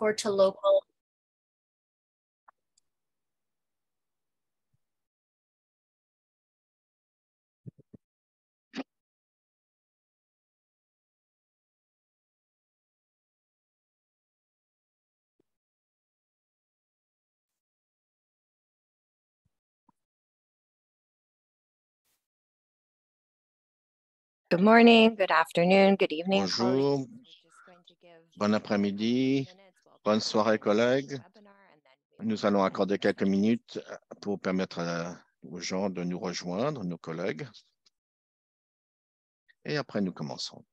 core to local. Good morning, good afternoon, good evening. Bonjour, bon après-midi, bonne soirée collègues. Nous allons accorder quelques minutes pour permettre aux gens de nous rejoindre, nos collègues. Et après, nous commençons.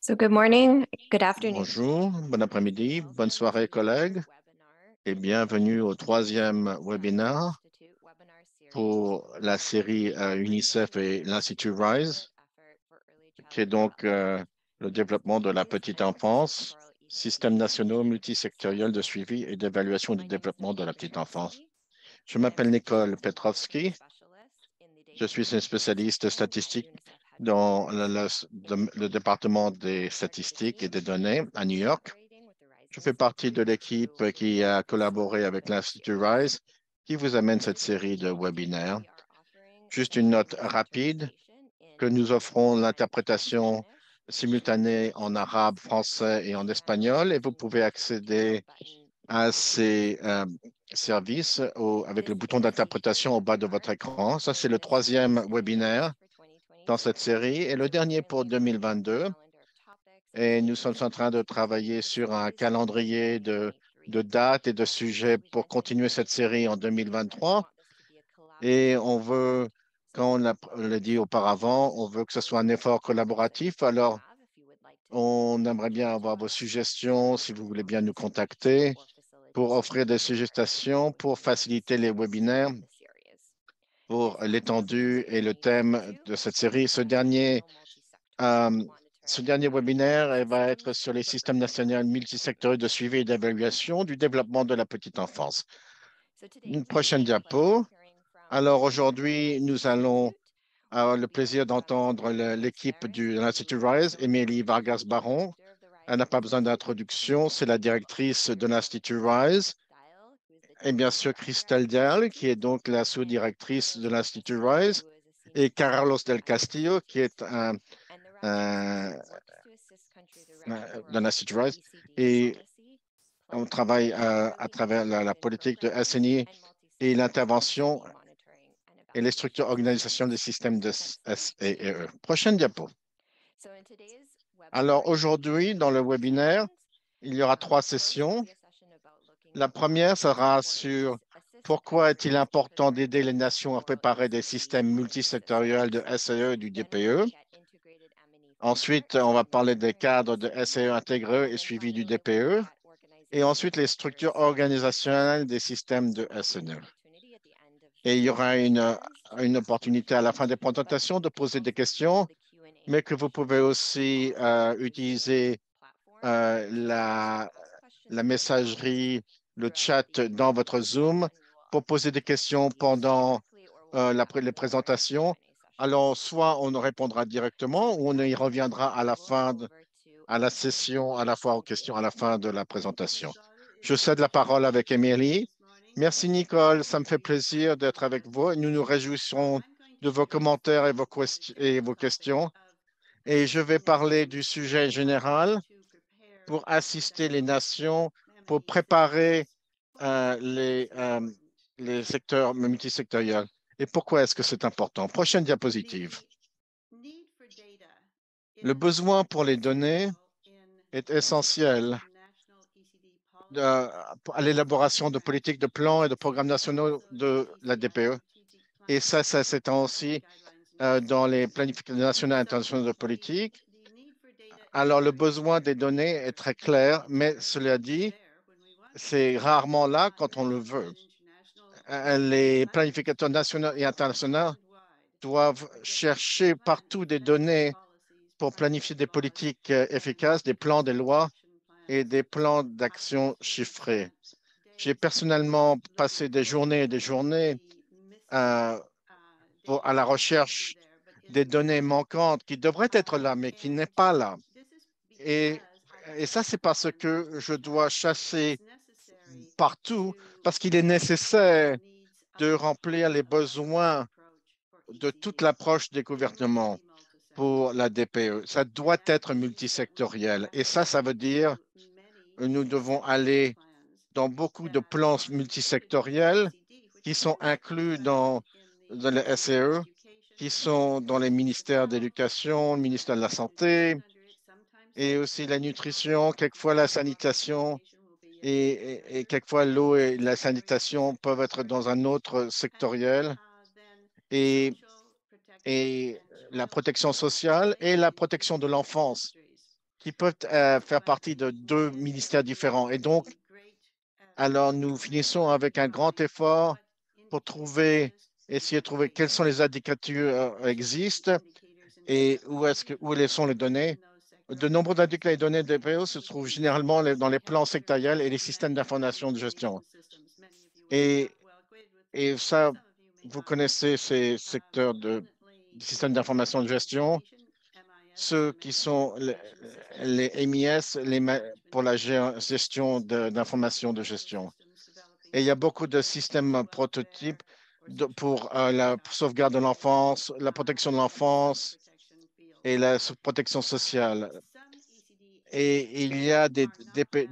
So good morning, good afternoon. Bonjour, bon après-midi, bonne soirée collègues et bienvenue au troisième webinaire pour la série UNICEF et l'Institut RISE, qui est donc le développement de la petite enfance, systèmes nationaux multisectoriels de suivi et d'évaluation du développement de la petite enfance. Je m'appelle Nicole Petrovski. Je suis une spécialiste statistique dans le département des statistiques et des données à New York. Je fais partie de l'équipe qui a collaboré avec l'Institut RISE qui vous amène cette série de webinaires. Juste une note rapide que nous offrons l'interprétation simultanée en arabe, français et en espagnol et vous pouvez accéder à ces services avec le bouton d'interprétation au bas de votre écran. Ça, c'est le troisième webinaire dans cette série et le dernier pour 2022. Et nous sommes en train de travailler sur un calendrier de dates et de sujets pour continuer cette série en 2023. Et on veut, quand on l'a dit auparavant, on veut que ce soit un effort collaboratif. Alors, on aimerait bien avoir vos suggestions si vous voulez bien nous contacter pour offrir des suggestions pour faciliter les webinaires pour l'étendue et le thème de cette série. Ce dernier webinaire va être sur les systèmes nationaux multisectoriels de suivi et d'évaluation du développement de la petite enfance. Une prochaine diapo. Alors aujourd'hui, nous allons avoir le plaisir d'entendre l'équipe de l'Institut RISE, Émilie Vargas-Baron. Elle n'a pas besoin d'introduction, c'est la directrice de l'Institut RISE. Et bien sûr, Christelle Dial, qui est donc la sous-directrice de l'Institut RISE, et Carlos del Castillo, qui est de l'Institut RISE. Et on travaille à travers la politique de SNI et l'intervention et les structures organisation des systèmes de SEE. Prochaine diapo. Alors aujourd'hui, dans le webinaire, il y aura 3 sessions. La première sera sur pourquoi est-il important d'aider les nations à préparer des systèmes multisectoriels de SEE et du DPE. Ensuite, on va parler des cadres de SEE intégrés et suivis du DPE. Et ensuite, les structures organisationnelles des systèmes de SNE. Et il y aura une opportunité à la fin des présentations de poser des questions, mais que vous pouvez aussi utiliser la messagerie, le chat dans votre Zoom pour poser des questions pendant les présentations. Alors, soit on répondra directement ou on y reviendra à la fin à la session, à la fois aux questions à la fin de la présentation. Je cède la parole avec Émilie. Merci Nicole, ça me fait plaisir d'être avec vous et nous nous réjouissons de vos commentaires et vos questions. Et je vais parler du sujet général pour assister les nations, pour préparer les secteurs multisectoriels. Et pourquoi est-ce que c'est important? Prochaine diapositive. Le besoin pour les données est essentiel à l'élaboration de politiques de plans et de programmes nationaux de la DPE. Et ça s'étend aussi dans les planifications nationales et internationales de politique. Alors, le besoin des données est très clair, mais cela dit, c'est rarement là quand on le veut. Les planificateurs nationaux et internationaux doivent chercher partout des données pour planifier des politiques efficaces, des plans, des lois et des plans d'action chiffrés. J'ai personnellement passé des journées et des journées euh, à la recherche des données manquantes qui devraient être là, mais qui n'est pas là. Et, et ça, c'est parce que je dois chasser partout, parce qu'il est nécessaire de remplir les besoins de toute l'approche des gouvernements pour la DPE. Ça doit être multisectoriel. Et ça veut dire que nous devons aller dans beaucoup de plans multisectoriels qui sont inclus dans le SCE, qui sont dans les ministères d'éducation, le ministère de la Santé, et aussi la nutrition, quelquefois la sanitation, et quelquefois l'eau et la sanitation peuvent être dans un autre sectoriel, et, et la protection sociale et la protection de l'enfance, qui peuvent faire partie de deux ministères différents. Et donc, alors nous finissons avec un grand effort pour essayer de trouver quels sont les indicateurs existent et où sont les données. De nombreux indicateurs et données de DPO se trouvent généralement dans les plans sectoriels et les systèmes d'information de gestion. Et, et ça, vous connaissez ces secteurs du système d'information de gestion, ceux qui sont les MIS pour la gestion d'informations de gestion. Et il y a beaucoup de systèmes prototypes pour la sauvegarde de l'enfance, la protection de l'enfance et la protection sociale. Et il y a des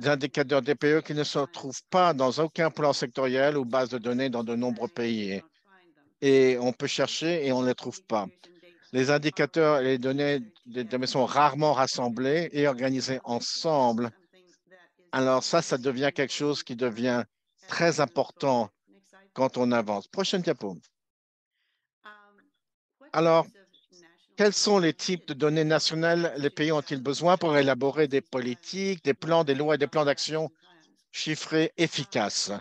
indicateurs DPE qui ne se retrouvent pas dans aucun plan sectoriel ou base de données dans de nombreux pays. Et on peut chercher et on ne les trouve pas. Les indicateurs et les données sont rarement rassemblés et organisés ensemble. Alors ça devient quelque chose qui devient très important quand on avance. Prochaine diapo. Alors, quels sont les types de données nationales les pays ont-ils besoin pour élaborer des politiques, des plans, des lois et des plans d'action chiffrés efficaces?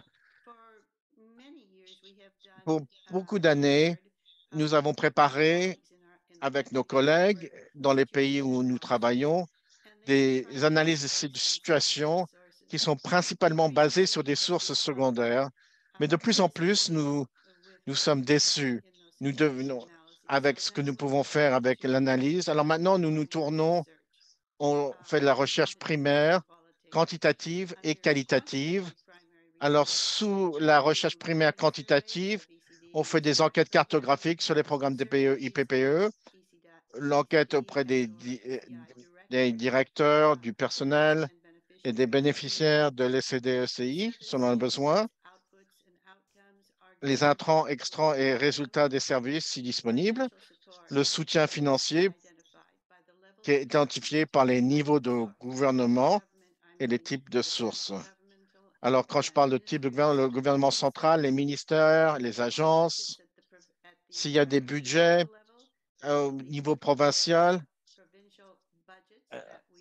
Pour beaucoup d'années, nous avons préparé avec nos collègues dans les pays où nous travaillons des analyses de situation qui sont principalement basées sur des sources secondaires. Mais de plus en plus, nous sommes déçus. Nous devenons, avec ce que nous pouvons faire avec l'analyse. Alors maintenant, nous nous tournons, on fait de la recherche primaire, quantitative et qualitative. Alors, sous la recherche primaire quantitative, on fait des enquêtes cartographiques sur les programmes DPE, IPPE, l'enquête auprès des directeurs, du personnel et des bénéficiaires de l'ECDECI selon le besoin, les intrants, extrants et résultats des services si disponibles, le soutien financier qui est identifié par les niveaux de gouvernement et les types de sources. Alors, quand je parle de type de gouvernement, le gouvernement central, les ministères, les agences, s'il y a des budgets au niveau provincial,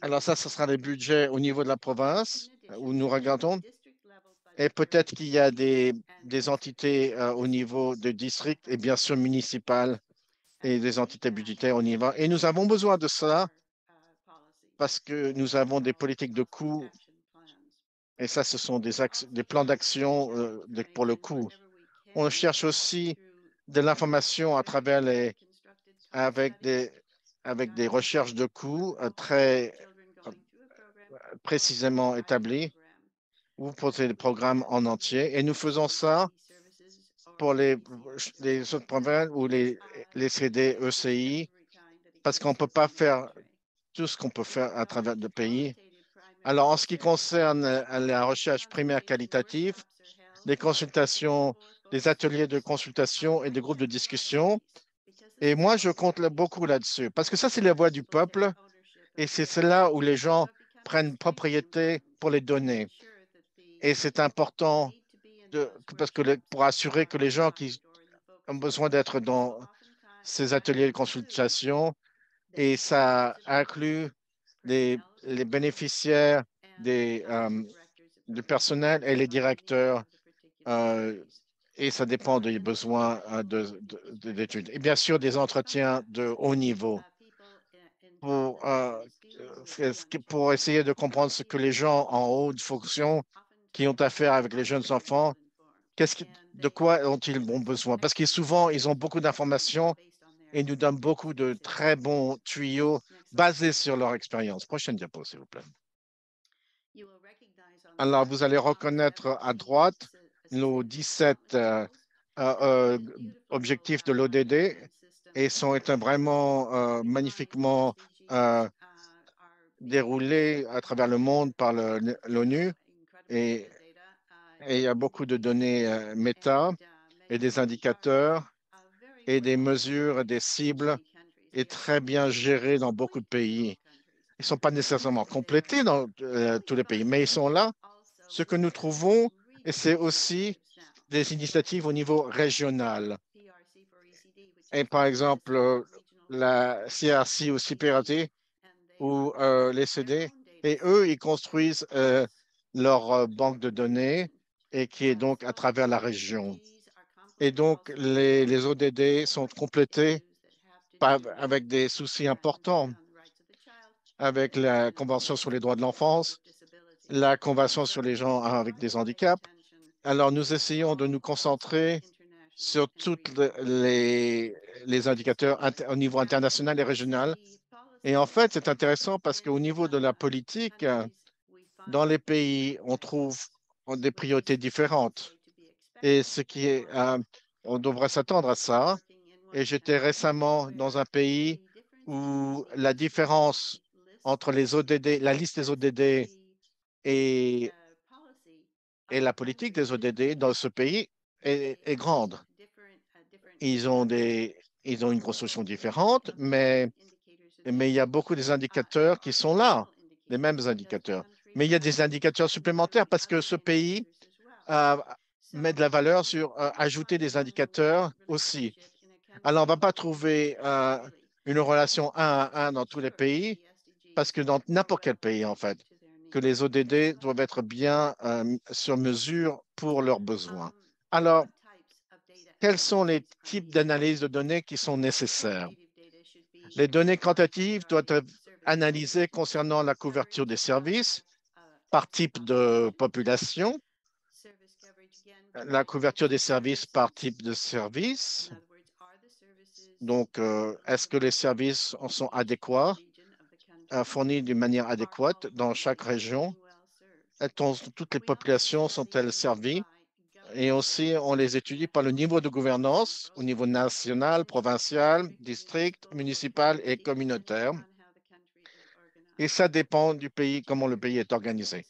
alors ça, ce sera les budgets au niveau de la province où nous regardons. Et peut-être qu'il y a des entités au niveau de district et bien sûr municipales et des entités budgétaires au niveau. Et nous avons besoin de ça parce que nous avons des politiques de coûts et ça, ce sont des plans d'action pour le coût. On cherche aussi de l'information à travers avec des, avec des recherches de coûts très précisément établies ou pour ces programmes en entier. Et nous faisons ça pour les autres provinces ou les CD, ECI, parce qu'on ne peut pas faire tout ce qu'on peut faire à travers le pays. Alors, en ce qui concerne la recherche primaire qualitative, les consultations, les ateliers de consultation et des groupes de discussion, et moi, je compte beaucoup là-dessus, parce que ça, c'est la voix du peuple, et c'est là où les gens prennent propriété pour les données. Et c'est important parce que pour assurer que les gens qui ont besoin d'être ces ateliers de consultation et ça inclut les bénéficiaires du personnel et les directeurs euh, et ça dépend des besoins d'études. Et bien sûr, des entretiens de haut niveau pour, pour essayer de comprendre ce que les gens en haute fonction qui ont affaire avec les jeunes enfants, de quoi ont-ils besoin? Parce que souvent, ils ont beaucoup d'informations et nous donnent beaucoup de très bons tuyaux basés sur leur expérience. Prochaine diapo, s'il vous plaît. Alors, vous allez reconnaître à droite nos 17 euh, euh, objectifs de l'ODD et sont vraiment magnifiquement euh, déroulés à travers le monde par l'ONU. Et, et il y a beaucoup de données méta et des indicateurs et des mesures, des cibles et très bien gérés dans beaucoup de pays. Ils ne sont pas nécessairement complétés dans tous les pays, mais ils sont là. Ce que nous trouvons, et c'est aussi des initiatives au niveau régional. Et par exemple, la CRC ou CPRT ou les CD, et eux, ils construisent leur banque de données et qui est donc à travers la région. Et donc, les ODD sont complétés avec des soucis importants, avec la Convention sur les droits de l'enfance, la Convention sur les gens avec des handicaps. Alors, nous essayons de nous concentrer sur tous les indicateurs au niveau international et régional. Et en fait, c'est intéressant parce qu'au niveau de la politique, dans les pays, on trouve des priorités différentes. Et on devrait s'attendre à ça. Et j'étais récemment dans un pays où la différence entre les ODD, la liste des ODD et, et la politique des ODD dans ce pays est grande. Ils ont une construction différente, mais il y a beaucoup des indicateurs qui sont là, les mêmes indicateurs. Mais il y a des indicateurs supplémentaires parce que ce pays euh, met de la valeur sur ajouter des indicateurs aussi. Alors, on ne va pas trouver une relation un à un dans tous les pays parce que dans n'importe quel pays, en fait, que les ODD doivent être bien sur mesure pour leurs besoins. Alors, quels sont les types d'analyse de données qui sont nécessaires? Les données quantitatives doivent être analysées concernant la couverture des services par type de population, la couverture des services par type de service. Donc, est-ce que les services sont adéquats, fournis d'une manière adéquate dans chaque région? Toutes les populations sont-elles servies? Et aussi, on les étudie par le niveau de gouvernance, au niveau national, provincial, district, municipal et communautaire. Et ça dépend du pays, comment le pays est organisé.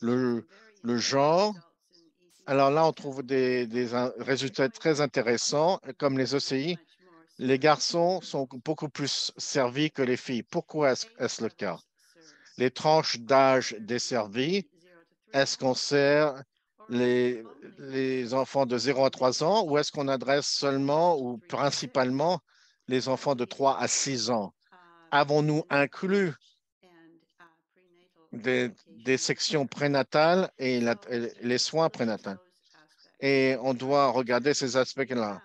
Le, le genre, alors là, on trouve des résultats très intéressants, comme les OCI. Les garçons sont beaucoup plus servis que les filles. Pourquoi est-ce le cas? Les tranches d'âge desservies, est-ce qu'on sert les, les enfants de 0 à 3 ans ou est-ce qu'on adresse seulement ou principalement les enfants de 3 à 6 ans? Avons-nous inclus des sections prénatales et les soins prénatals? Et on doit regarder ces aspects-là.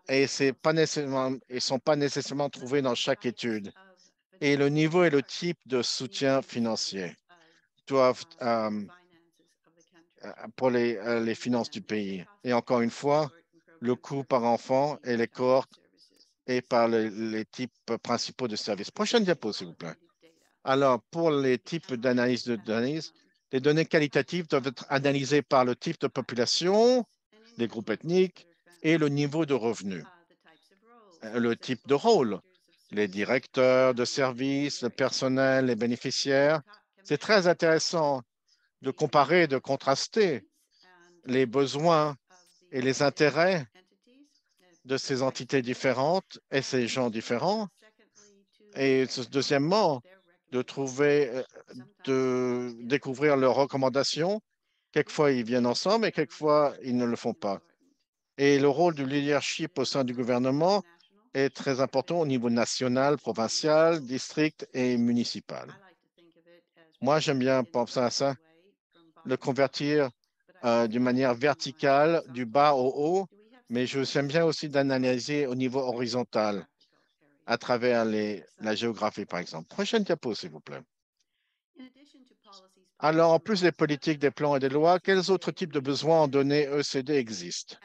Et ils ne sont pas nécessairement trouvés dans chaque étude. Et le niveau et le type de soutien financier doivent pour les finances du pays. Et encore une fois, le coût par enfant et les cohortes et par les types principaux de services. Prochaine diapo, s'il vous plaît. Alors, pour les types d'analyse de données, les données qualitatives doivent être analysées par le type de population, les groupes ethniques et le niveau de revenus. Le type de rôle, les directeurs de services, le personnel, les bénéficiaires. C'est très intéressant de comparer, de contraster les besoins et les intérêts de ces entités différentes et ces gens différents. Et deuxièmement, de découvrir leurs recommandations. Quelquefois, ils viennent ensemble et quelquefois, ils ne le font pas. Et le rôle du leadership au sein du gouvernement, est très important au niveau national, provincial, district et municipal. Moi, j'aime bien penser à ça, le convertir d'une manière verticale, du bas au haut, mais j'aime bien aussi d'analyser au niveau horizontal à travers la géographie, par exemple. Prochaine diapo, s'il vous plaît. Alors, en plus des politiques, des plans et des lois, quels autres types de besoins en données ECD existent?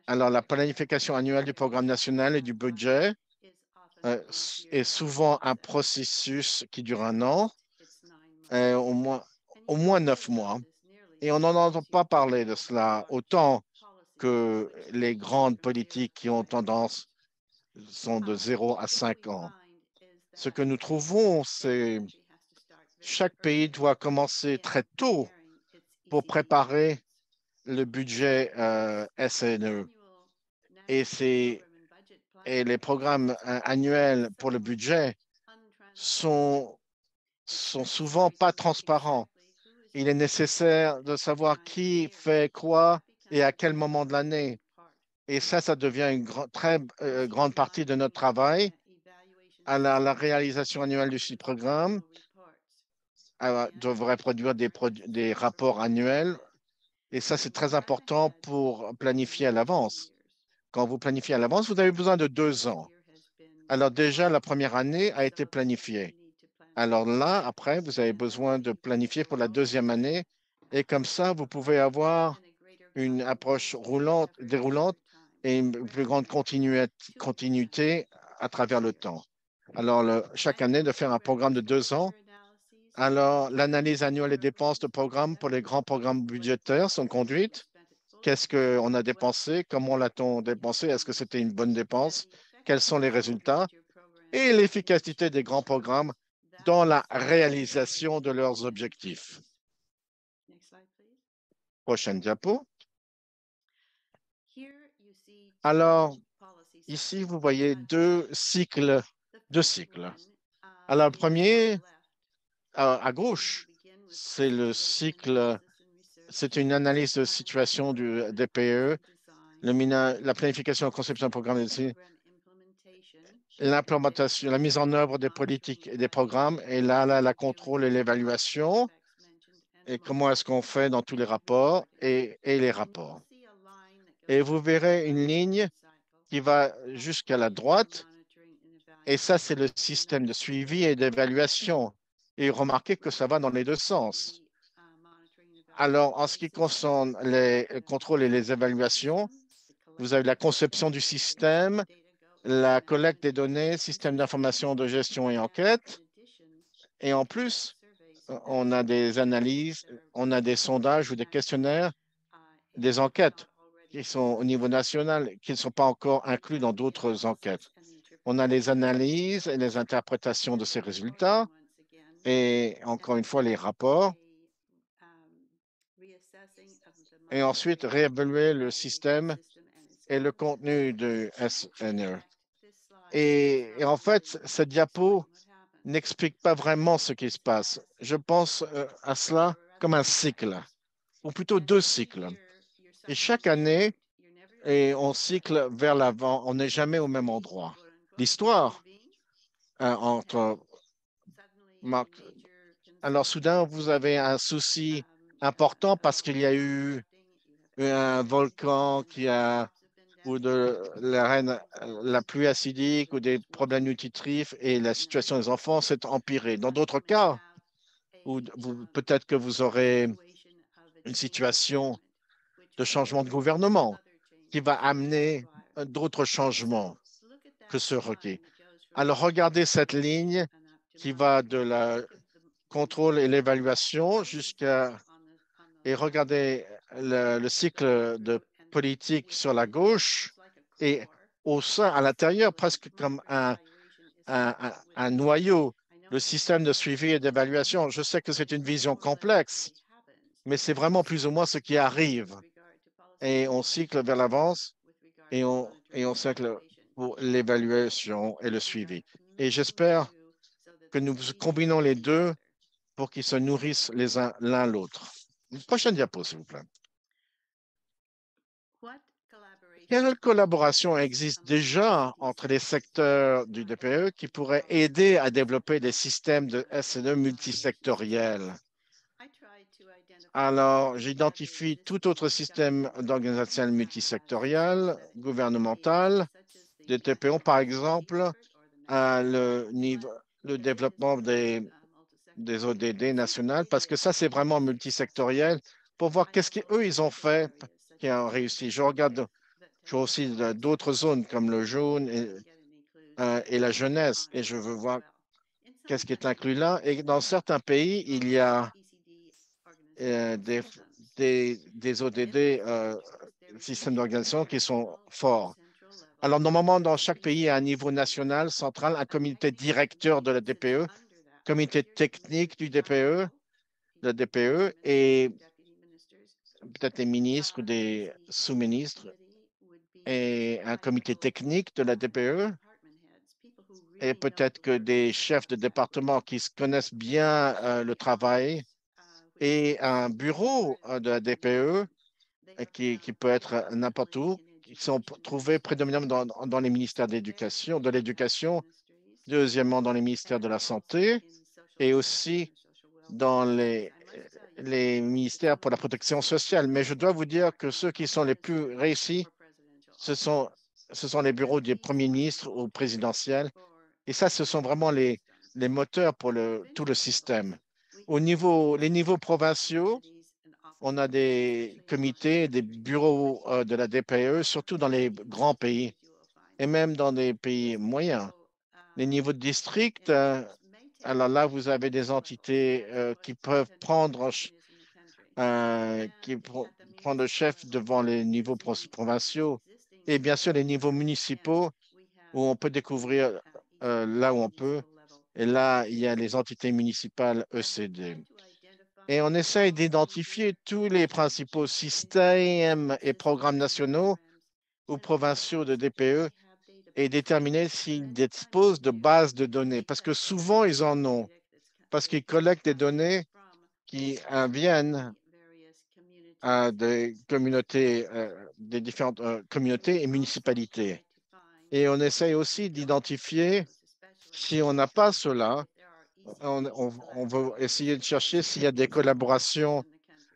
Alors, la planification annuelle du programme national et du budget est souvent un processus qui dure un an, euh, au moins, au moins 9 mois. Et on n'en entend pas parler de cela autant que les grandes politiques qui ont tendance sont de 0 à 5 ans. Ce que nous trouvons, c'est chaque pays doit commencer très tôt pour préparer le budget SNE. Et, et les programmes annuels pour le budget sont souvent pas transparents. Il est nécessaire de savoir qui fait quoi et à quel moment de l'année. Et ça devient une très grande partie de notre travail. À la réalisation annuelle du programme devrait produire des rapports annuels. Et ça, c'est très important pour planifier à l'avance. Quand vous planifiez à l'avance, vous avez besoin de 2 ans. Alors déjà, la première année a été planifiée. Alors là, après, vous avez besoin de planifier pour la deuxième année. Et comme ça, vous pouvez avoir une approche déroulante et une plus grande continuité à travers le temps. Alors, chaque année, de faire un programme de 2 ans. Alors, l'analyse annuelle des dépenses de programme pour les grands programmes budgétaires sont conduites. Qu'est-ce qu'on a dépensé? Comment l'a-t-on dépensé? Est-ce que c'était une bonne dépense? Quels sont les résultats? Et l'efficacité des grands programmes dans la réalisation de leurs objectifs. Prochaine diapo. Alors, ici, vous voyez deux cycles. Alors, le premier, à gauche, c'est le cycle, c'est une analyse de situation du DPE, la planification, la conception, du programme, l'implémentation, la mise en œuvre des politiques et des programmes, et là, la contrôle et l'évaluation, et comment est-ce qu'on fait dans tous les rapports et les rapports. Et vous verrez une ligne qui va jusqu'à la droite, et ça, c'est le système de suivi et d'évaluation. Et remarquez que ça va dans les deux sens. Alors, en ce qui concerne les contrôles et les évaluations, vous avez la conception du système, la collecte des données, système d'information de gestion et enquête. Et en plus, on a des analyses, on a des sondages ou des questionnaires, des enquêtes qui sont au niveau national, qui ne sont pas encore inclus dans d'autres enquêtes. On a les analyses et les interprétations de ces résultats et encore une fois les rapports. Et ensuite, réévaluer le système et le contenu de SNR. Et en fait, cette diapo n'explique pas vraiment ce qui se passe. Je pense à cela comme un cycle, ou plutôt deux cycles. Et chaque année, et on cycle vers l'avant, on n'est jamais au même endroit. L'histoire entre Marc. Alors, soudain, vous avez un souci important parce qu'il y a eu un volcan ou de la reine, la pluie acidique ou des problèmes nutritifs et la situation des enfants s'est empirée. Dans d'autres cas, peut-être que vous aurez une situation de changement de gouvernement qui va amener d'autres changements que ceux requis. Alors, regardez cette ligne qui va de la contrôle et l'évaluation et regardez le cycle de politique sur la gauche et au sein, à l'intérieur, presque comme un noyau, le système de suivi et d'évaluation. Je sais que c'est une vision complexe, mais c'est vraiment plus ou moins ce qui arrive. Et on cycle vers l'avance et on cycle pour l'évaluation et le suivi. Et j'espère que nous combinons les deux pour qu'ils se nourrissent les uns l'un l'autre. Prochaine diapo, s'il vous plaît. quelle collaboration existe déjà entre les secteurs du DPE qui pourraient aider à développer des systèmes de SNE multisectoriels? Alors, j'identifie tout autre système d'organisation multisectoriel, gouvernemental, des TPO, par exemple, le développement des ODD nationales, parce que ça, c'est vraiment multisectoriel pour voir qu'est-ce qu'eux, ils ont fait qui ont réussi. Je regarde, je vois aussi d'autres zones comme le jaune et la jeunesse, et je veux voir qu'est-ce qui est inclus là. Et dans certains pays, il y a euh, des, des ODD, systèmes d'organisation qui sont forts. Alors, normalement, dans chaque pays, il y a un niveau national, central, un comité directeur de la DPE, comité technique du DPE, de la DPE, et peut-être des ministres ou des sous-ministres, et un comité technique de la DPE, et peut-être que des chefs de département qui connaissent bien le travail, et un bureau de la DPE qui peut être n'importe où, qui sont trouvés prédominamment dans les ministères de l'éducation, deuxièmement dans les ministères de la santé et aussi dans les ministères pour la protection sociale. Mais je dois vous dire que ceux qui sont les plus réussis, ce sont, ce sont les bureaux du Premier ministre ou présidentiel. Et ça, ce sont vraiment les moteurs pour tout le système. Les niveaux provinciaux, on a des comités, des bureaux de la DPE, surtout dans les grands pays et même dans des pays moyens. Les niveaux de district, alors là, vous avez des entités qui peuvent prendre le chef devant les niveaux provinciaux et bien sûr les niveaux municipaux où on peut découvrir là où on peut. Et là, il y a les entités municipales ECD. Et on essaye d'identifier tous les principaux systèmes et programmes nationaux ou provinciaux de DPE et déterminer s'ils disposent de bases de données. Parce que souvent, ils en ont, parce qu'ils collectent des données qui viennent des communautés, des différentes communautés et municipalités. Et on essaye aussi d'identifier, si on n'a pas cela, on veut essayer de chercher s'il y a des collaborations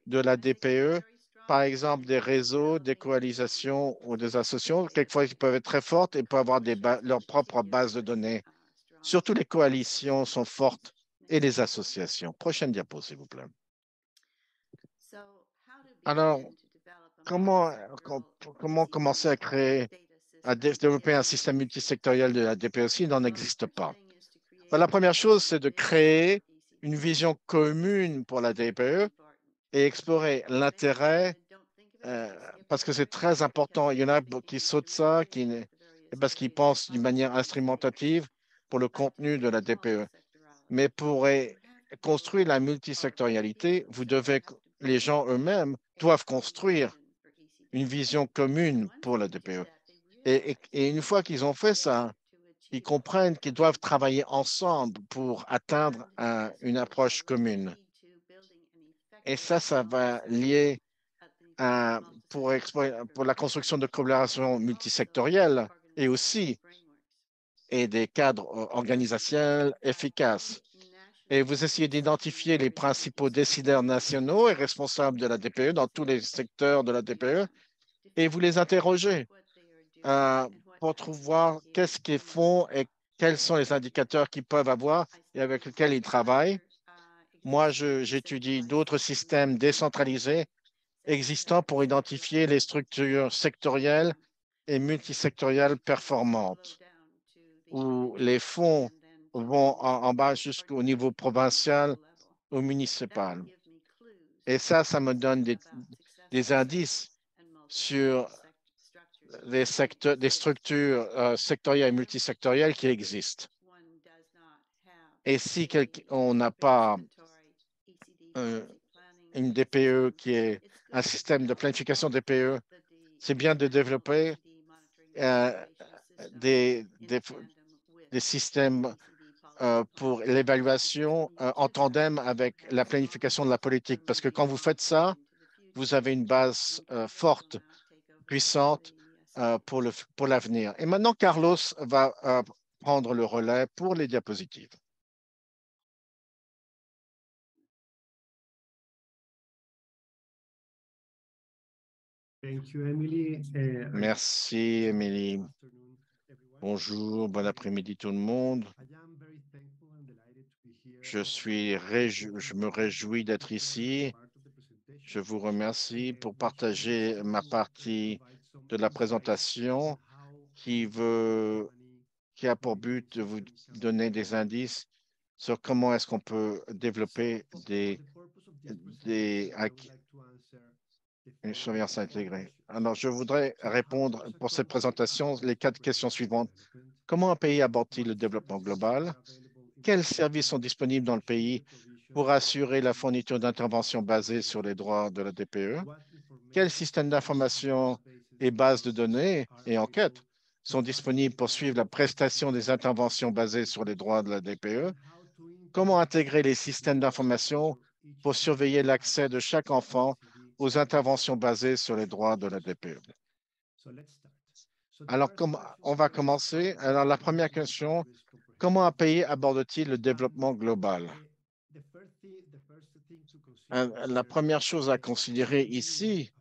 de la DPE, par exemple des réseaux, des coalisations ou des associations, quelquefois qui peuvent être très fortes et peuvent avoir leur propre base de données. Surtout les coalitions sont fortes et les associations. Prochaine diapo, s'il vous plaît. Alors, comment, comment commencer à développer un système multisectoriel de la DPE s'il n'en existe pas? Ben, la première chose, c'est de créer une vision commune pour la DPE et explorer l'intérêt euh, parce que c'est très important. Il y en a qui sautent ça, parce qu'ils pensent d'une manière instrumentative pour le contenu de la DPE. Mais pour construire la multisectorialité, les gens eux-mêmes doivent construire une vision commune pour la DPE. Et une fois qu'ils ont fait ça, ils comprennent qu'ils doivent travailler ensemble pour atteindre une approche commune. Et ça va lier à, pour la construction de collaborations multisectorielles et aussi et des cadres organisationnels efficaces. Et vous essayez d'identifier les principaux décideurs nationaux et responsables de la DPE dans tous les secteurs de la DPE et vous les interrogez euh, pour voir qu'est-ce qu'ils font et quels sont les indicateurs qu'ils peuvent avoir et avec lesquels ils travaillent. Moi, j'étudie d'autres systèmes décentralisés existants pour identifier les structures sectorielles et multisectorielles performantes, où les fonds vont en bas jusqu'au niveau provincial ou municipal. Et ça me donne des indices sur des structures sectorielles et multisectorielles qui existent. Et si on n'a pas euh, une DPE qui est un système de planification DPE, c'est bien de développer euh, des, des, des systèmes pour l'évaluation en tandem avec la planification de la politique. Parce que quand vous faites ça, vous avez une base forte, puissante pour l'avenir. Et maintenant, Carlos va prendre le relais pour les diapositives. Merci, Émilie. Bonjour, bon après-midi tout le monde. Je me réjouis d'être ici. Je vous remercie pour partager ma partie de la présentation qui a pour but de vous donner des indices sur comment est-ce qu'on peut développer une surveillance intégrée. Alors, je voudrais répondre pour cette présentation les 4 questions suivantes. Comment un pays aborde-t-il le développement global? Quels services sont disponibles dans le pays pour assurer la fourniture d'interventions basées sur les droits de la DPE? Quels systèmes d'information et bases de données et enquêtes sont disponibles pour suivre la prestation des interventions basées sur les droits de la DPE? Comment intégrer les systèmes d'information pour surveiller l'accès de chaque enfant aux interventions basées sur les droits de la DPE? Alors, on va commencer. Alors, la première question, comment un pays aborde-t-il le développement global? La première chose à considérer ici,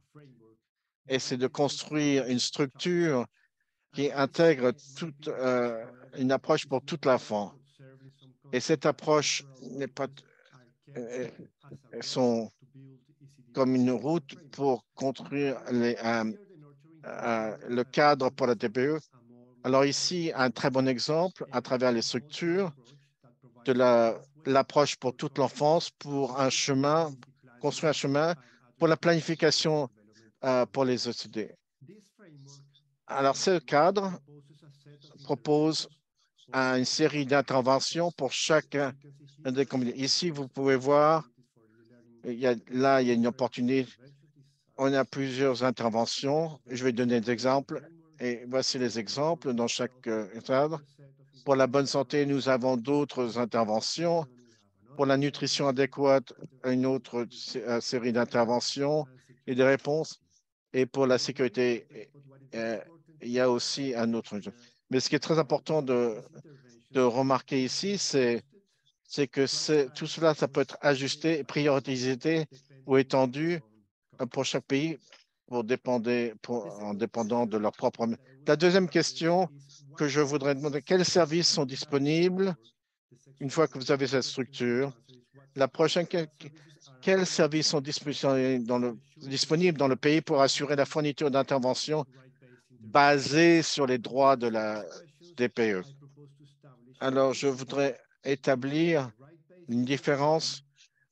c'est de construire une structure qui intègre une approche pour toute l'enfant. Et cette approche n'est pas sont comme une route pour construire le cadre pour la DPE. Alors ici, un très bon exemple à travers les structures de l'approche pour toute l'enfance, pour construire un chemin pour la planification pour les OCDE. Alors, ce cadre propose une série d'interventions pour chacun des communautés. Ici, vous pouvez voir, il y a une opportunité. On a plusieurs interventions. Je vais donner des exemples. Et voici les exemples dans chaque cadre. Pour la bonne santé, nous avons d'autres interventions. Pour la nutrition adéquate, une autre série d'interventions et de réponses. Et pour la sécurité, il y a aussi un autre. Mais ce qui est très important de remarquer ici, c'est que tout cela, ça peut être ajusté, priorité ou étendu pour chaque pays en dépendant de leur propre. La deuxième question que je voudrais demander, quels services sont disponibles une fois que vous avez cette structure? La prochaine, quels services sont disponibles dans le pays pour assurer la fourniture d'interventions basées sur les droits de la DPE? Alors, je voudrais établir une différence,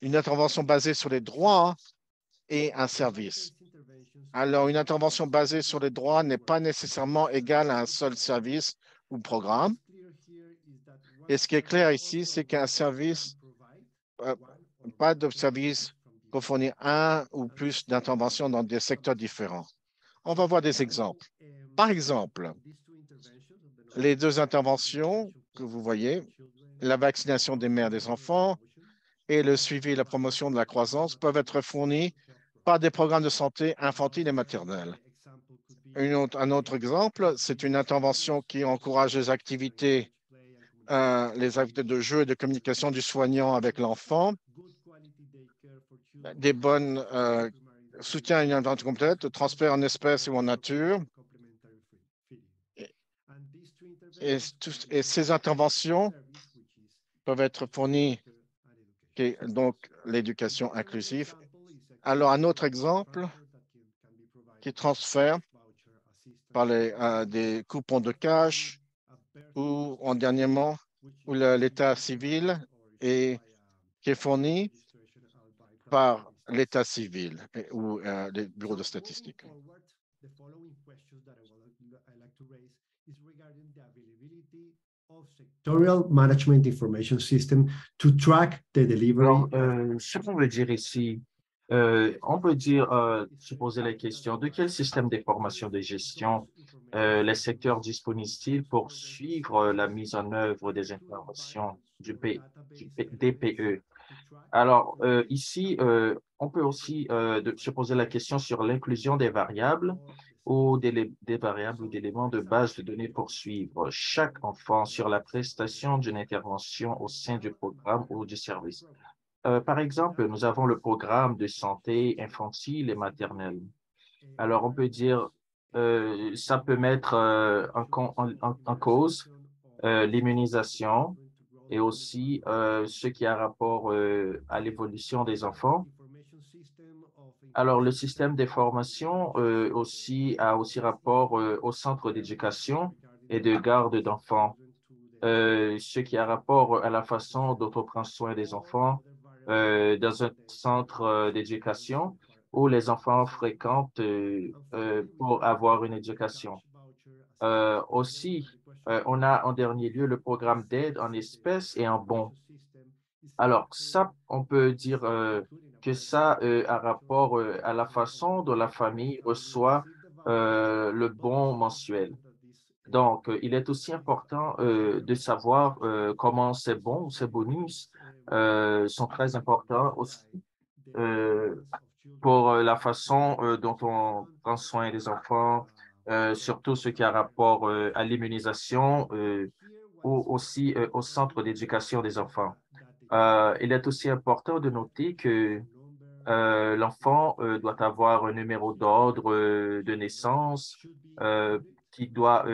une intervention basée sur les droits et un service. Alors, une intervention basée sur les droits n'est pas nécessairement égale à un seul service ou programme. Et ce qui est clair ici, c'est qu'un service, pas de service pour fournir un ou plus d'interventions dans des secteurs différents. On va voir des exemples. Par exemple, les 2 interventions que vous voyez, la vaccination des mères et des enfants et le suivi et la promotion de la croissance peuvent être fournis par des programmes de santé infantile et maternelle. Un autre exemple, c'est une intervention qui encourage les activités de jeu et de communication du soignant avec l'enfant, des bonnes soutien à une intervention complète, transfert en espèces ou en nature. Et ces interventions peuvent être fournies, donc l'éducation inclusive. Alors, un autre exemple qui transfère par des coupons de cash ou dernièrement, où l'état civil qui est fourni par l'état civil ou les bureaux de statistiques. Sectorial Management Information System to track the delivery. Alors, ce qu'on veut dire ici, on peut dire, se poser la question de quel système d'information de gestion les secteurs disposent-ils pour suivre la mise en œuvre des interventions du DPE. Alors, ici, on peut aussi se poser la question sur l'inclusion des variables ou des variables ou d'éléments de base de données pour suivre chaque enfant sur la prestation d'une intervention au sein du programme ou du service. Par exemple, nous avons le programme de santé infantile et maternelle. Alors, on peut dire, ça peut mettre en cause l'immunisation et aussi ce qui a rapport à l'évolution des enfants. Alors, le système d'information aussi a aussi rapport au centre d'éducation et de garde d'enfants, ce qui a rapport à la façon dont on prend soin des enfants dans un centre d'éducation où les enfants fréquentent pour avoir une éducation. Aussi, on a en dernier lieu le programme d'aide en espèces et en bons. Alors, ça, on peut dire que ça a rapport à la façon dont la famille reçoit le bon mensuel. Donc, il est aussi important de savoir comment ces bons, ces bonus sont très importants aussi euh, pour la façon dont on prend soin des enfants, surtout ce qui a rapport à l'immunisation ou aussi au centre d'éducation des enfants. Il est aussi important de noter que l'enfant doit avoir un numéro d'ordre de naissance qui doit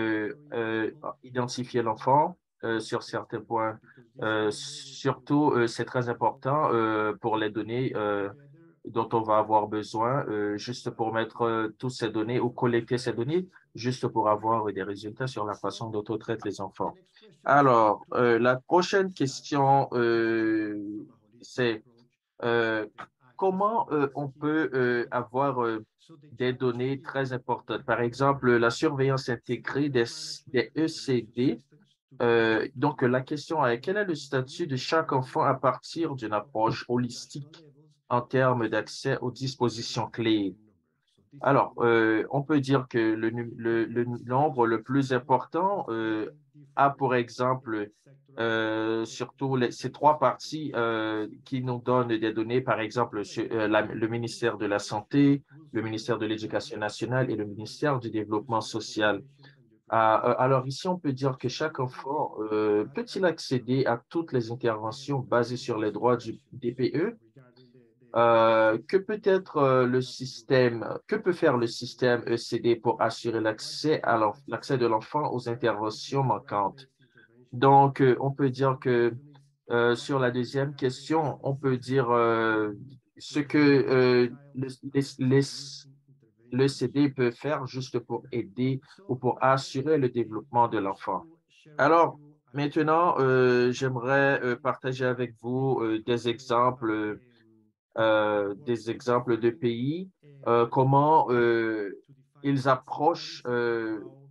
identifier l'enfant sur certains points. Surtout, c'est très important pour les données dont on va avoir besoin, juste pour mettre toutes ces données ou collecter ces données, juste pour avoir des résultats sur la façon dont on traite les enfants. Alors, la prochaine question, c'est euh, comment on peut avoir des données très importantes? Par exemple, la surveillance intégrée des ECD. Donc, la question est, quel est le statut de chaque enfant à partir d'une approche holistique en termes d'accès aux dispositions clés? Alors, on peut dire que le nombre le plus important a, pour exemple, surtout ces trois parties qui nous donnent des données, par exemple, le ministère de la Santé, le ministère de l'Éducation nationale et le ministère du Développement social. Alors ici, on peut dire que chaque enfant peut-il accéder à toutes les interventions basées sur les droits du DPE? Que peut être le système, que peut faire le système ECD pour assurer l'accès de l'enfant aux interventions manquantes? Donc, on peut dire que sur la deuxième question, on peut dire ce que le CD peut faire juste pour aider ou pour assurer le développement de l'enfant. Alors, maintenant, j'aimerais partager avec vous des exemples de pays, comment ils approchent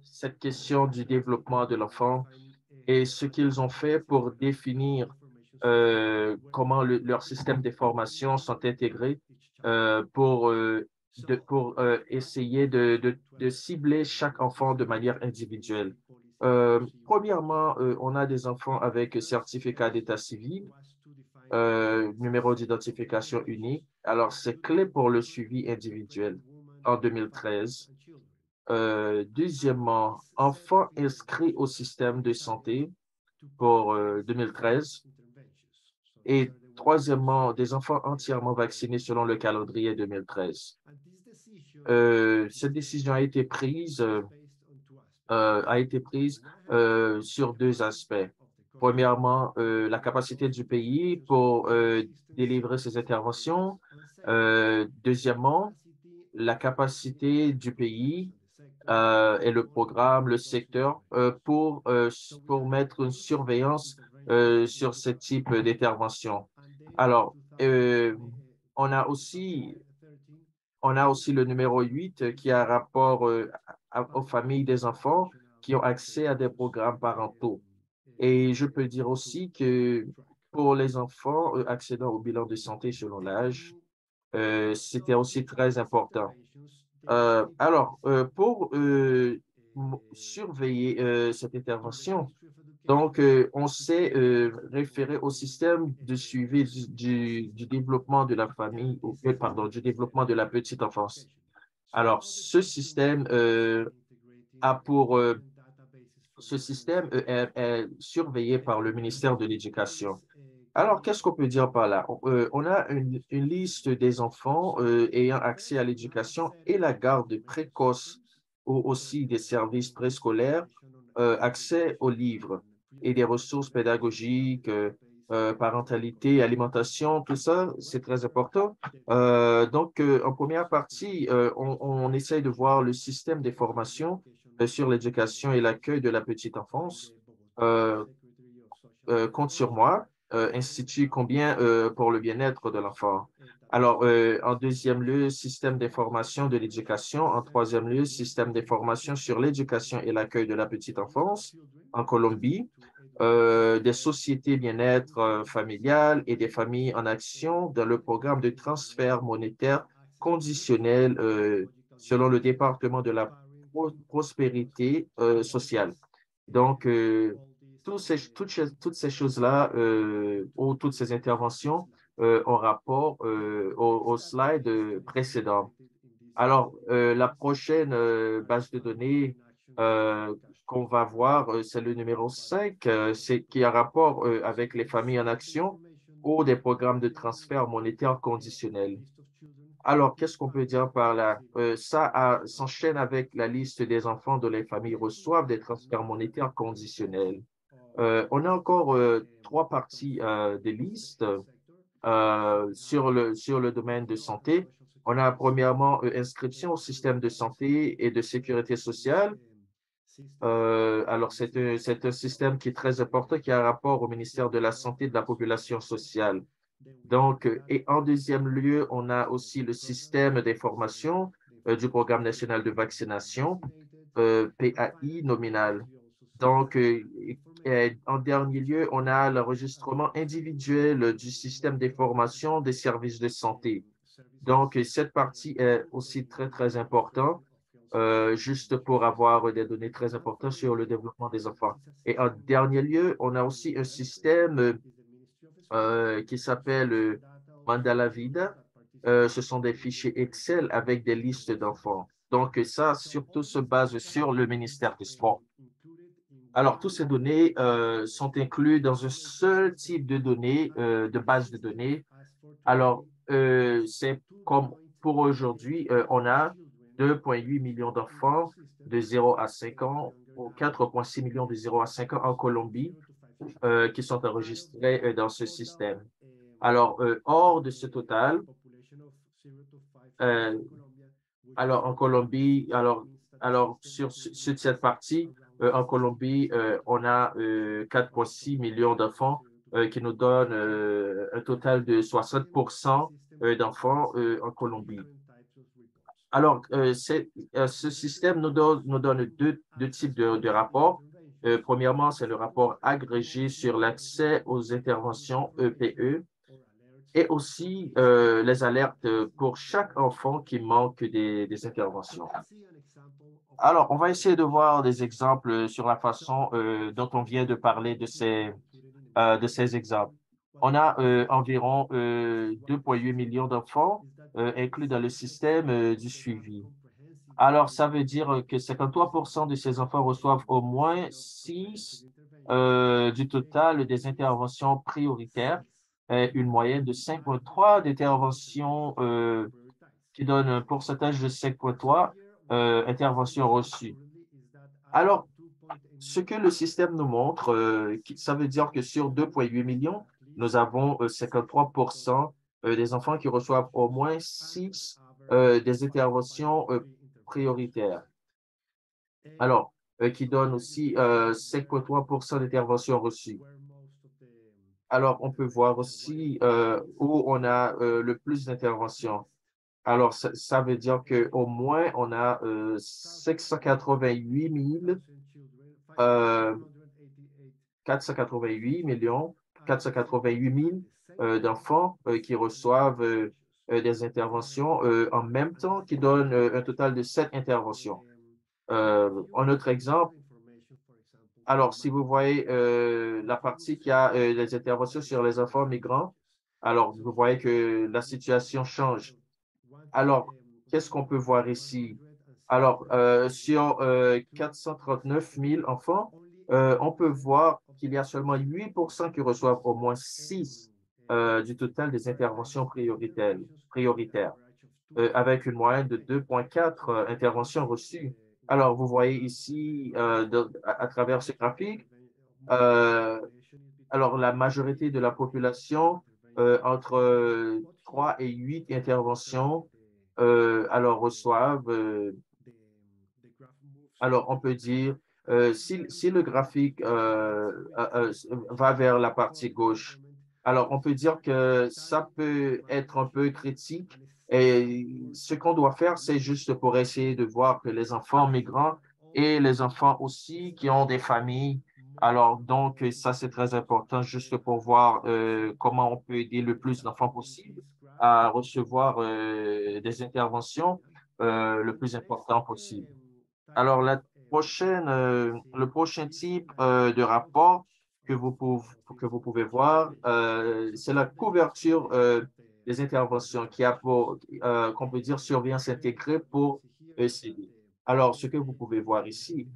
cette question du développement de l'enfant et ce qu'ils ont fait pour définir comment leurs systèmes d'information sont intégrés pour essayer de cibler chaque enfant de manière individuelle. Premièrement, on a des enfants avec certificat d'état civil, numéro d'identification unique. Alors, c'est clé pour le suivi individuel en 2013. Deuxièmement, enfants inscrits au système de santé pour 2013. Et troisièmement, des enfants entièrement vaccinés selon le calendrier 2013. Cette décision a été prise sur deux aspects. Premièrement, la capacité du pays pour délivrer ces interventions. Deuxièmement, la capacité du pays et le programme, le secteur pour mettre une surveillance sur ce type d'intervention. Alors, on a aussi le numéro 8 qui a rapport aux familles des enfants qui ont accès à des programmes parentaux. Et je peux dire aussi que pour les enfants accédant au bilan de santé selon l'âge, c'était aussi très important. Pour surveiller cette intervention, donc on s'est référé au système de suivi du développement de la famille, pardon, du développement de la petite enfance. Alors, ce système est surveillé par le ministère de l'Éducation. Alors, qu'est-ce qu'on peut dire par là? On a une liste des enfants ayant accès à l'éducation et la garde précoce ou aussi des services préscolaires, accès aux livres et des ressources pédagogiques, parentalité, alimentation, tout ça, c'est très important. Donc, en première partie, on essaye de voir le système des formations sur l'éducation et l'accueil de la petite enfance. Euh, Compte sur moi, institue combien pour le bien-être de l'enfant. Alors, en deuxième lieu, système d'information de l'éducation. En troisième lieu, système d'information sur l'éducation et l'accueil de la petite enfance en Colombie. Des sociétés bien-être familiales et des familles en action dans le programme de transfert monétaire conditionnel selon le département de la prospérité sociale. Donc, toutes ces choses-là ou toutes ces interventions ont rapport au slide précédent. Alors, la prochaine base de données qu'on va voir, c'est le numéro 5, c'est qui a rapport avec les familles en action ou des programmes de transfert monétaire conditionnel. Alors, qu'est-ce qu'on peut dire par là? Ça s'enchaîne avec la liste des enfants dont les familles reçoivent des transferts monétaires conditionnels. On a encore trois parties des listes sur le domaine de santé. On a premièrement inscription au système de santé et de sécurité sociale. Alors, c'est un système qui est très important, qui a rapport au ministère de la Santé et de la Population sociale. Donc, et en deuxième lieu, on a aussi le système d'information du Programme national de vaccination, PAI nominal. Donc, en dernier lieu, on a l'enregistrement individuel du système d'information des services de santé. Donc, cette partie est aussi très, très importante, juste pour avoir des données très importantes sur le développement des enfants. Et en dernier lieu, on a aussi un système qui s'appelle Mandala Vida. Ce sont des fichiers Excel avec des listes d'enfants. Donc, ça, surtout, se base sur le ministère du Sport. Alors, toutes ces données sont incluses dans un seul type de données, de base de données. Alors, c'est comme pour aujourd'hui, on a 2,8 millions d'enfants de 0 à 5 ans ou 4,6 millions de 0 à 5 ans en Colombie qui sont enregistrés dans ce système. Alors, hors de ce total, euh, alors en Colombie, sur cette partie, en Colombie, on a 4,6 millions d'enfants qui nous donnent un total de 60% d'enfants en Colombie. Alors, ce système nous donne deux types de rapports. Premièrement, c'est le rapport agrégé sur l'accès aux interventions EPE et aussi les alertes pour chaque enfant qui manque des interventions. Alors, on va essayer de voir des exemples sur la façon dont on vient de parler de ces exemples. On a environ 2,8 millions d'enfants inclus dans le système du suivi. Alors, ça veut dire que 53% de ces enfants reçoivent au moins 6 du total des interventions prioritaires, une moyenne de 5,3 d'interventions qui donne un pourcentage de 5,3 interventions reçues. Alors, ce que le système nous montre, ça veut dire que sur 2,8 millions, nous avons 53% des enfants qui reçoivent au moins 6 des interventions prioritaires. Alors, qui donne aussi 5,3% d'interventions reçues. Alors, on peut voir aussi où on a le plus d'interventions. Alors, ça veut dire qu'au moins, on a 488 millions, 488 000 d'enfants qui reçoivent des interventions en même temps, qui donnent un total de 7 interventions. Un autre exemple, alors si vous voyez la partie qui a les interventions sur les enfants migrants, alors vous voyez que la situation change. Alors, qu'est-ce qu'on peut voir ici? Alors, sur 439 000 enfants, on peut voir qu'il y a seulement 8% qui reçoivent au moins 6 du total des interventions prioritaires avec une moyenne de 2,4 interventions reçues. Alors, vous voyez ici, à travers ce graphique, euh, alors la majorité de la population, entre 3 et 8 interventions, alors reçoivent, alors on peut dire, si le graphique va vers la partie gauche, alors on peut dire que ça peut être un peu critique. Et ce qu'on doit faire, c'est juste pour essayer de voir que les enfants migrants et les enfants aussi qui ont des familles, alors donc ça c'est très important juste pour voir comment on peut aider le plus d'enfants possible à recevoir des interventions le plus important possible. Alors, le prochain type de rapport que vous pouvez voir, c'est la couverture des interventions qui a qu'on peut dire, surveillance intégrée pour ECD. Alors, ce que vous pouvez voir ici,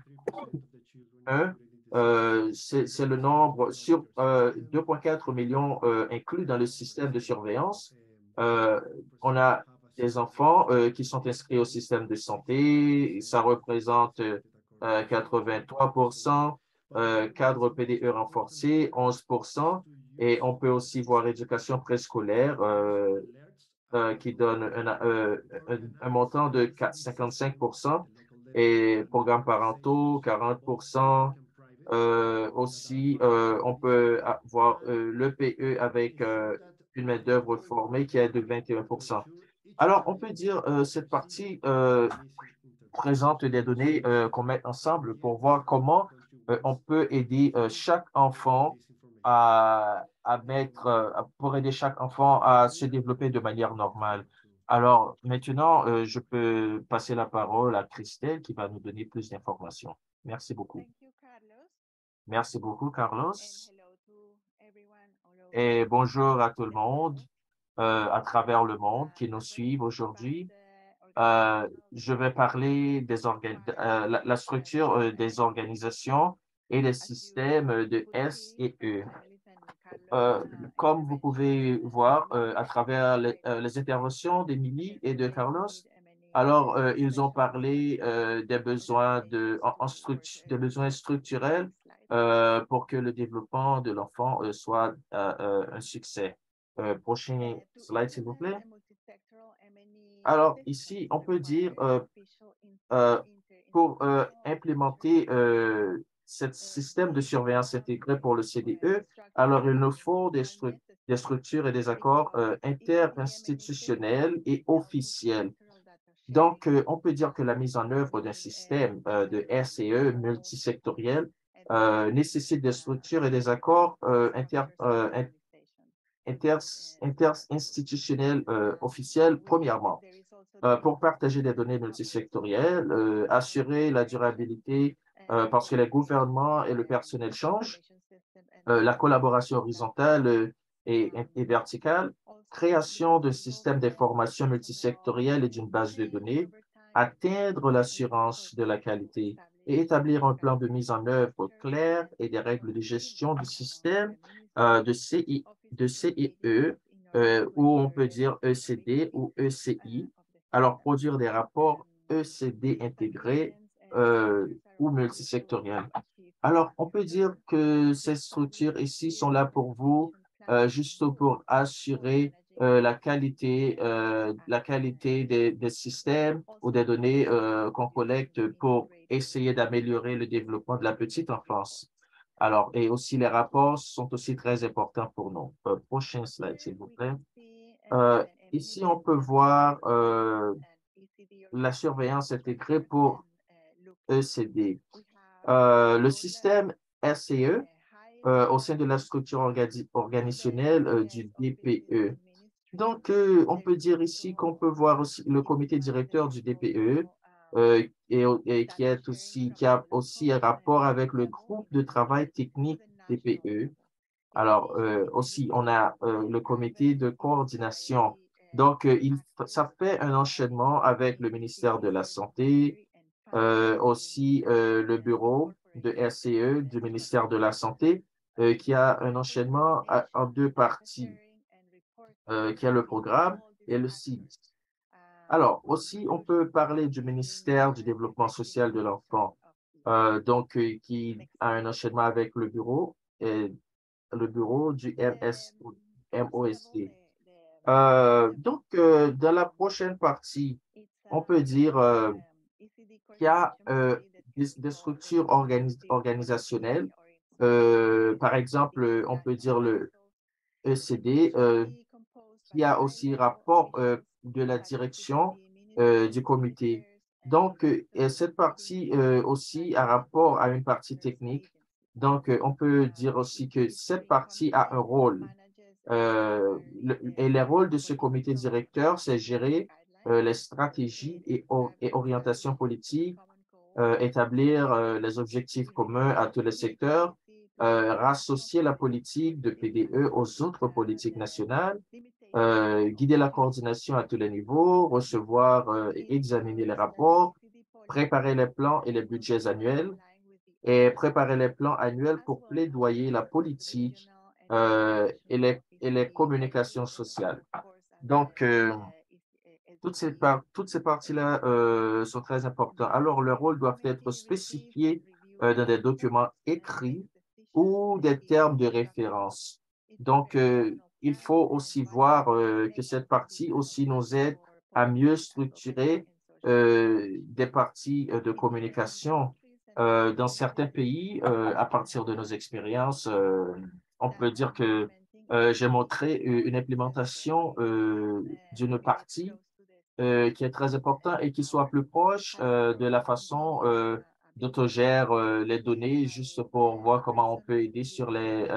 c'est le nombre sur 2,4 millions inclus dans le système de surveillance. On a des enfants qui sont inscrits au système de santé. Ça représente 83%, cadre PDE renforcé, 11%. Et on peut aussi voir éducation préscolaire qui donne un montant de 55% et programmes parentaux, 40%. Aussi, on peut avoir l'EPE avec une main-d'œuvre formée qui est de 21%. Alors, on peut dire cette partie présente des données qu'on met ensemble pour voir comment on peut aider chaque enfant pour aider chaque enfant à se développer de manière normale. Alors, maintenant, je peux passer la parole à Christelle qui va nous donner plus d'informations. Merci beaucoup. Merci beaucoup, Carlos. Et bonjour à tout le monde à travers le monde qui nous suivent aujourd'hui. Je vais parler la structure des organisations et des systèmes de S et E. Comme vous pouvez voir à travers les interventions d'Émilie et de Carlos, alors ils ont parlé des besoins des besoins structurels pour que le développement de l'enfant soit un succès. Prochain slide, s'il vous plaît. Alors, ici, on peut dire, pour implémenter ce système de surveillance intégré pour le CDE, alors il nous faut des structures et des accords interinstitutionnels et officiels. Donc, on peut dire que la mise en œuvre d'un système de SE multisectoriel nécessite des structures et des accords interinstitutionnels officiels, premièrement, pour partager des données multisectorielles, assurer la durabilité parce que les gouvernements et le personnel changent, la collaboration horizontale et verticale, création de systèmes d'information multisectoriels et d'une base de données, atteindre l'assurance de la qualité et établir un plan de mise en œuvre clair et des règles de gestion du système de CIE, ou on peut dire ECD ou ECI. Alors, produire des rapports ECD intégrés ou multisectoriels. Alors, on peut dire que ces structures ici sont là pour vous, juste pour assurer la qualité des systèmes ou des données qu'on collecte pour essayer d'améliorer le développement de la petite enfance. Alors, et aussi les rapports sont aussi très importants pour nous. Prochain slide, s'il vous plaît. Ici, on peut voir la surveillance intégrée pour ECD. Le système RCE au sein de la structure organisationnelle du DPE. Donc, on peut dire ici qu'on peut voir aussi le comité directeur du DPE et qui a aussi un rapport avec le groupe de travail technique DPE. Alors, aussi, on a le comité de coordination Donc, ça fait un enchaînement avec le ministère de la Santé, aussi le bureau de RCE du ministère de la Santé, qui a un enchaînement en deux parties, qui a le programme et le site. Alors, aussi, on peut parler du ministère du Développement social de l'enfant, qui a un enchaînement avec le bureau et le bureau du MOSD. Dans la prochaine partie, on peut dire qu'il y a des structures organisationnelles. Par exemple, on peut dire le ECD, qui a aussi rapport de la direction du comité. Donc, et cette partie aussi a rapport à une partie technique. Donc, on peut dire aussi que cette partie a un rôle. Et les rôles de ce comité directeur, c'est gérer les stratégies et orientations politiques, établir les objectifs communs à tous les secteurs, rassocier la politique de PDE aux autres politiques nationales, guider la coordination à tous les niveaux, recevoir et examiner les rapports, préparer les plans et les budgets annuels et préparer les plans annuels pour plaidoyer la politique et les communications sociales. Donc, toutes ces parties-là sont très importantes. Alors, leurs rôles doivent être spécifiés dans des documents écrits ou des termes de référence. Donc, il faut aussi voir que cette partie aussi nous aide à mieux structurer des parties de communication. Dans certains pays, à partir de nos expériences, on peut dire que j'ai montré une implémentation d'une partie qui est très important et qui soit plus proche de la façon dont on gère les données, juste pour voir comment on peut aider sur les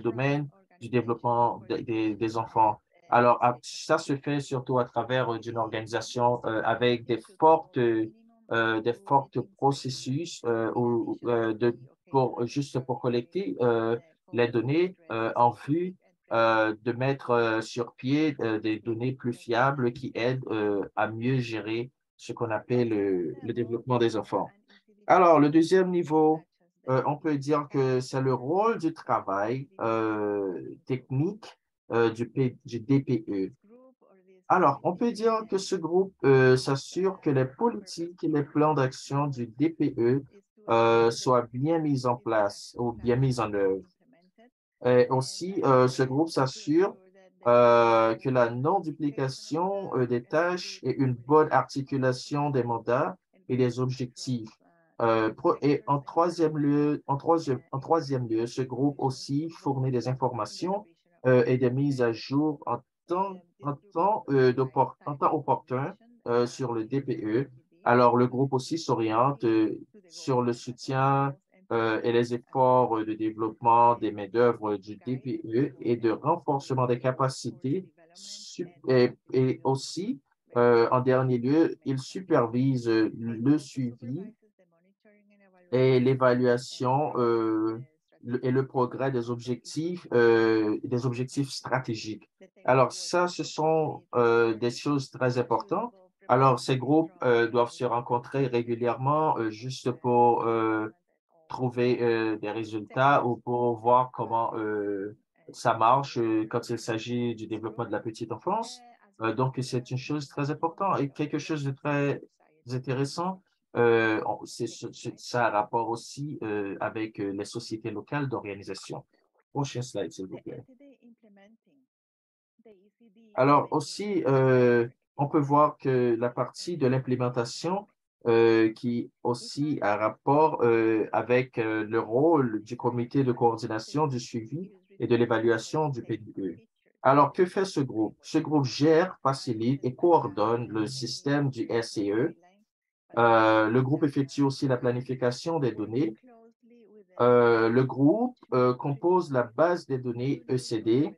domaines du développement des enfants. Alors, ça se fait surtout à travers d'une organisation avec des fortes processus juste pour collecter les données en vue de mettre sur pied des données plus fiables qui aident à mieux gérer ce qu'on appelle le développement des enfants. Alors, le deuxième niveau, on peut dire que c'est le rôle du travail technique du DPE. Alors, on peut dire que ce groupe s'assure que les politiques et les plans d'action du DPE soient bien mis en place ou bien mis en œuvre. Et aussi, ce groupe s'assure que la non-duplication des tâches et une bonne articulation des mandats et des objectifs. Et en troisième lieu, ce groupe aussi fournit des informations et des mises à jour en temps opportun sur le DPE. Alors, le groupe aussi s'oriente sur le soutien et les efforts de développement des main-d'œuvre du DPE et de renforcement des capacités. Et aussi, en dernier lieu, il supervise le suivi et l'évaluation et le progrès des objectifs stratégiques. Alors, ça, ce sont des choses très importantes. Alors, ces groupes doivent se rencontrer régulièrement juste pour trouver des résultats ou pour voir comment ça marche quand il s'agit du développement de la petite enfance. Donc, c'est une chose très importante et quelque chose de très intéressant. Ça a rapport aussi avec les sociétés locales d'organisation. Prochain slide, s'il vous plaît. Alors aussi, on peut voir que la partie de l'implémentation qui aussi a rapport avec le rôle du comité de coordination du suivi et de l'évaluation du PDE. Alors, que fait ce groupe? Ce groupe gère, facilite et coordonne le système du SCE. Le groupe effectue aussi la planification des données. Le groupe compose la base des données ECD.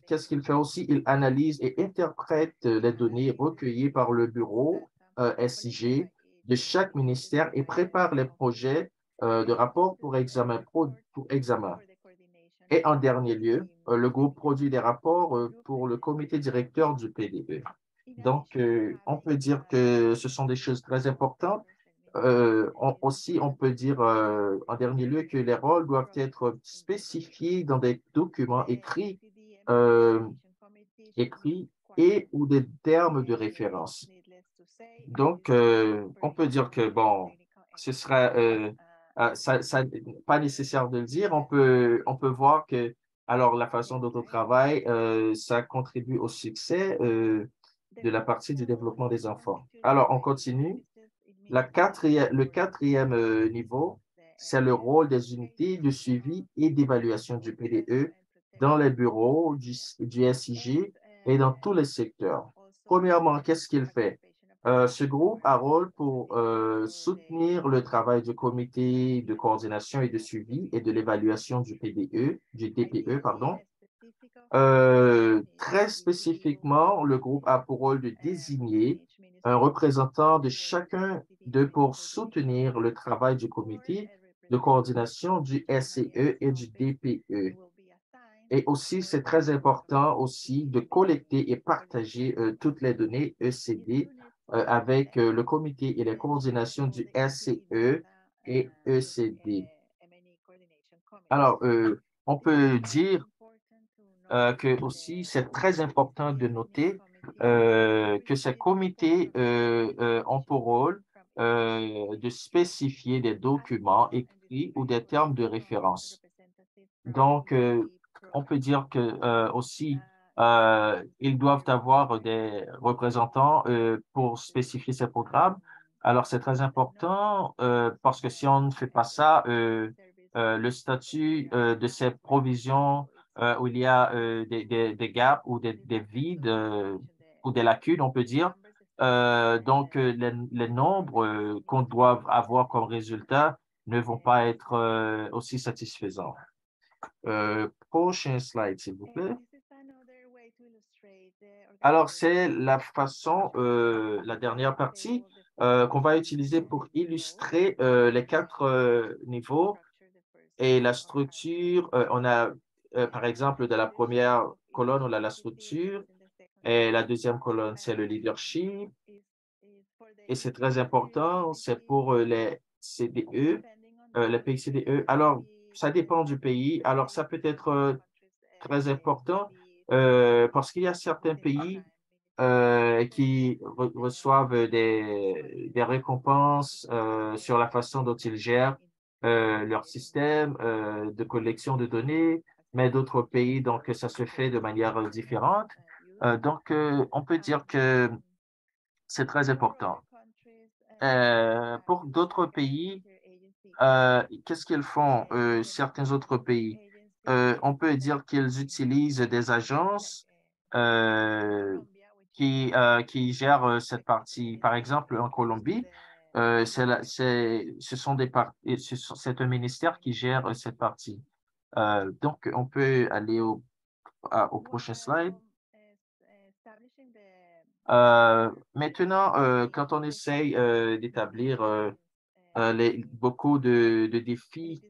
Qu'est-ce qu'il fait aussi? Il analyse et interprète les données recueillies par le bureau SIG de chaque ministère et prépare les projets de rapport pour examen. Et en dernier lieu, le groupe produit des rapports pour le comité directeur du PDE. Donc, on peut dire que ce sont des choses très importantes. Aussi, on peut dire en dernier lieu que les rôles doivent être spécifiés dans des documents euh, écrits et ou des termes de référence. Donc, on peut dire que, bon, ce sera pas nécessaire de le dire. On peut voir que, alors, la façon dont on travaille, ça contribue au succès de la partie du développement des enfants. Alors, on continue. Le quatrième niveau, c'est le rôle des unités de suivi et d'évaluation du PDE dans les bureaux du SIG et dans tous les secteurs. Premièrement, qu'est-ce qu'il fait? Ce groupe a rôle pour soutenir le travail du comité de coordination et de suivi et de l'évaluation du DPE, pardon. Très spécifiquement, le groupe a pour rôle de désigner un représentant de chacun d'eux pour soutenir le travail du comité de coordination du SCE et du DPE. Et aussi, c'est très important aussi de collecter et partager toutes les données ECD avec le comité et la coordination du SCE et ECD. Alors, on peut dire que aussi, c'est très important de noter que ces comités ont pour rôle de spécifier des documents écrits ou des termes de référence. Donc, on peut dire que aussi, ils doivent avoir des représentants pour spécifier ces programmes. Alors, c'est très important parce que si on ne fait pas ça, le statut de ces provisions où il y a des gaps ou des vides ou des lacunes, on peut dire. Donc, les nombres qu'on doit avoir comme résultat ne vont pas être aussi satisfaisants. Prochain slide, s'il vous plaît. Alors, c'est la façon, la dernière partie qu'on va utiliser pour illustrer les quatre niveaux et la structure. On a, par exemple, de la première colonne, on a la structure et la deuxième colonne, c'est le leadership. Et c'est très important, c'est pour les CDE, les pays CDE. Alors, ça dépend du pays. Alors, ça peut être très important parce qu'il y a certains pays qui reçoivent des récompenses sur la façon dont ils gèrent leur système de collection de données, mais d'autres pays, donc, ça se fait de manière différente. Donc, on peut dire que c'est très important. Pour d'autres pays, qu'est-ce qu'ils font, certains autres pays? On peut dire qu'ils utilisent des agences qui gèrent cette partie. Par exemple, en Colombie, c'est un ministère qui gère cette partie. Donc, on peut aller au prochain slide. Maintenant, quand on essaye d'établir beaucoup de défis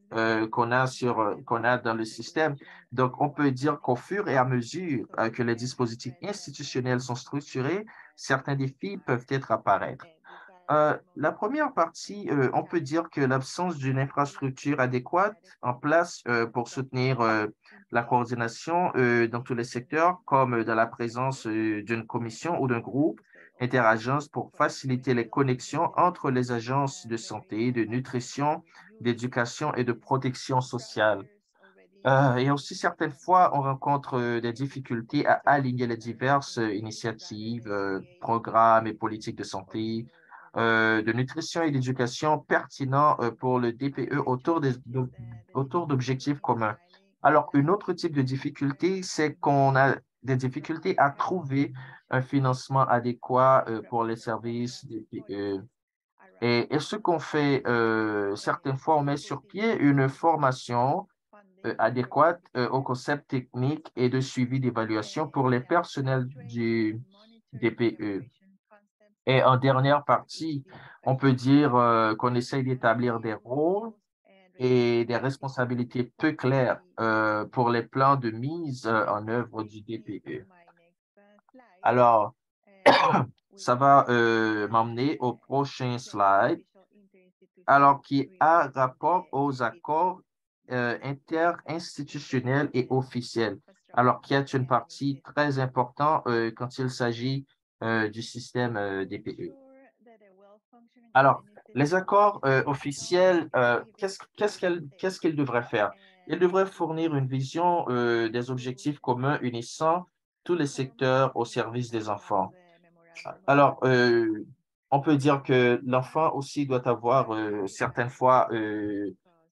qu'on a dans le système. Donc, on peut dire qu'au fur et à mesure que les dispositifs institutionnels sont structurés, certains défis peuvent être apparaître. La première partie, on peut dire que l'absence d'une infrastructure adéquate en place pour soutenir la coordination dans tous les secteurs, comme dans la présence d'une commission ou d'un groupe interagences pour faciliter les connexions entre les agences de santé, de nutrition, d'éducation et de protection sociale. Et aussi, certaines fois, on rencontre des difficultés à aligner les diverses initiatives, programmes et politiques de santé, de nutrition et d'éducation pertinents pour le DPE autour d'objectifs communs. Alors, une autre type de difficulté, c'est qu'on a des difficultés à trouver un financement adéquat pour les services DPE. Et ce qu'on fait, certaines fois, on met sur pied une formation adéquate aux concepts techniques et de suivi d'évaluation pour les personnels du DPE. Et en dernière partie, on peut dire qu'on essaye d'établir des rôles et des responsabilités peu claires pour les plans de mise en œuvre du DPE. Alors, ça va m'emmener au prochain slide, alors qui a rapport aux accords interinstitutionnels et officiels, alors qui est une partie très importante quand il s'agit du système DPE. Alors, les accords officiels, qu'est-ce qu'ils devraient faire? Ils devraient fournir une vision des objectifs communs unissant tous les secteurs au service des enfants. Alors, on peut dire que l'enfant aussi doit avoir certaines fois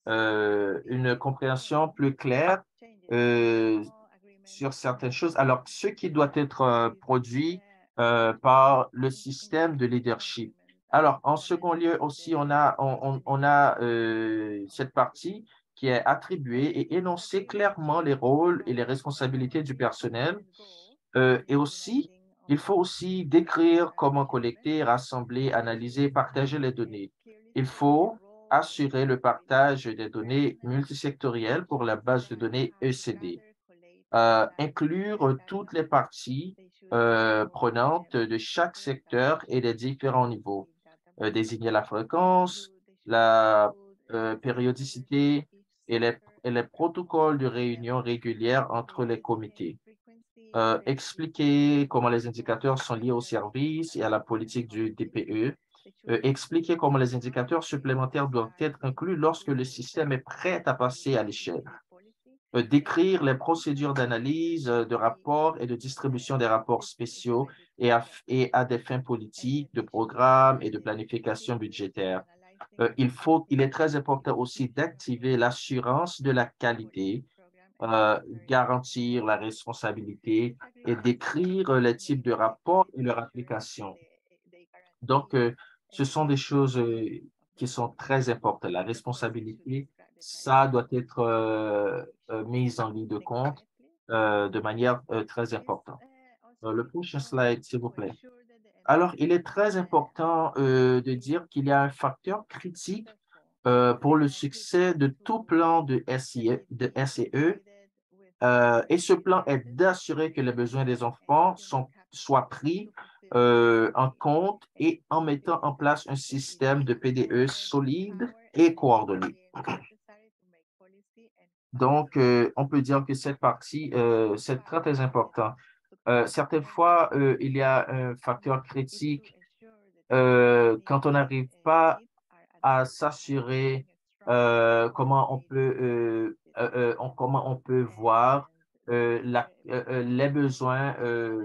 une compréhension plus claire euh, sur certaines choses. Alors, ce qui doit être produit par le système de leadership. Alors, en second lieu aussi, on a cette partie qui est attribuée et énoncer clairement les rôles et les responsabilités du personnel. Et aussi, il faut aussi décrire comment collecter, rassembler, analyser, partager les données. Il faut assurer le partage des données multisectorielles pour la base de données ECD. Inclure toutes les parties prenantes de chaque secteur et des différents niveaux. Désigner la fréquence, la périodicité et les protocoles de réunion régulière entre les comités. Expliquer comment les indicateurs sont liés au service et à la politique du DPE. Expliquer comment les indicateurs supplémentaires doivent être inclus lorsque le système est prêt à passer à l'échelle. Décrire les procédures d'analyse, de rapports et de distribution des rapports spéciaux et à des fins politiques, de programmes et de planification budgétaire. Il est très important aussi d'activer l'assurance de la qualité, garantir la responsabilité et décrire les types de rapports et leur application. Donc, ce sont des choses qui sont très importantes. La responsabilité, ça doit être mis en ligne de compte de manière très importante. Le prochain slide, s'il vous plaît. Alors, il est très important de dire qu'il y a un facteur critique pour le succès de tout plan de SCE, et ce plan est d'assurer que les besoins des enfants soient pris en compte et en mettant en place un système de PDE solide et coordonné. Donc, on peut dire que cette partie, c'est très, très important. Certaines fois, il y a un facteur critique quand on n'arrive pas à s'assurer comment on peut voir les besoins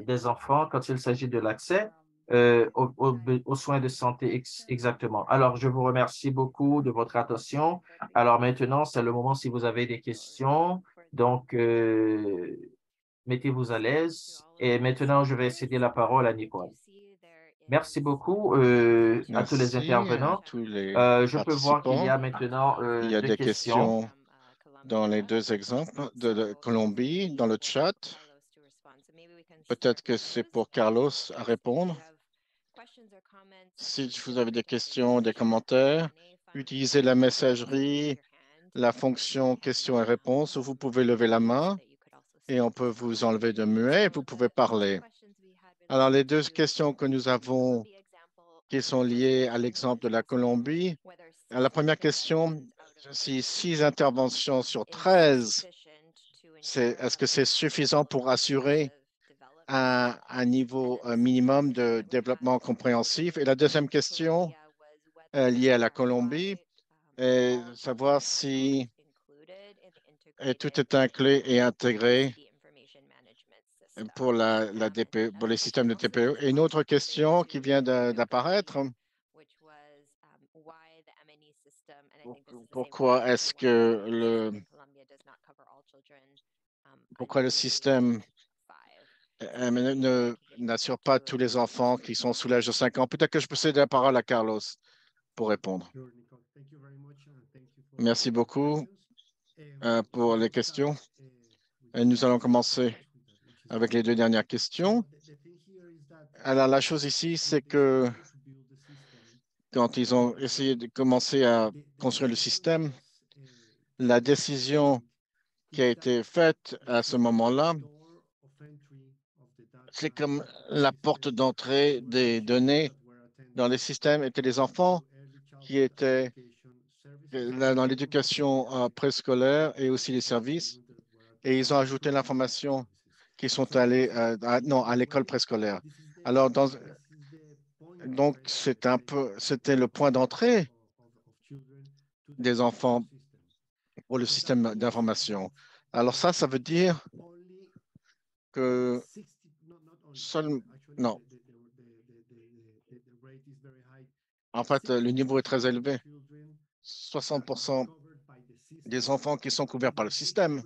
des enfants quand il s'agit de l'accès aux soins de santé exactement. Alors, je vous remercie beaucoup de votre attention. Alors maintenant, c'est le moment si vous avez des questions. Donc, mettez-vous à l'aise. Et maintenant, je vais céder la parole à Nicole. Merci beaucoup à tous les Merci à intervenants. tous les Je peux voir qu'il y participants. a maintenant Il y a deux des questions. questions dans les deux exemples de Colombie, dans le chat. Peut-être que c'est pour Carlos à répondre. Si vous avez des questions, des commentaires, utilisez la messagerie, la fonction questions et réponses, où vous pouvez lever la main et on peut vous enlever de muet et vous pouvez parler. Alors, les deux questions que nous avons qui sont liées à l'exemple de la Colombie. La première question, si 6 interventions sur 13, est-ce que c'est suffisant pour assurer un niveau minimum de développement compréhensif? Et la deuxième question liée à la Colombie est savoir si tout est inclus et intégré pour pour les systèmes de TPE. Et une autre question qui vient d'apparaître, pourquoi est-ce que pourquoi le système n'assure pas tous les enfants qui sont sous l'âge de 5 ans? Peut-être que je peux céder la parole à Carlos pour répondre. Merci beaucoup pour les questions. Et nous allons commencer avec les deux dernières questions. Alors, la chose ici, c'est que quand ils ont essayé de commencer à construire le système, La décision qui a été faite à ce moment-là, c'est comme la porte d'entrée des données dans les systèmes étaient les enfants qui étaient dans l'éducation préscolaire et aussi les services. Et ils ont ajouté l'information qui sont allés non, à l'école préscolaire. Alors, donc, c'était le point d'entrée des enfants pour le système d'information. Alors ça veut dire que non, en fait, le niveau est très élevé. 60% des enfants qui sont couverts par le système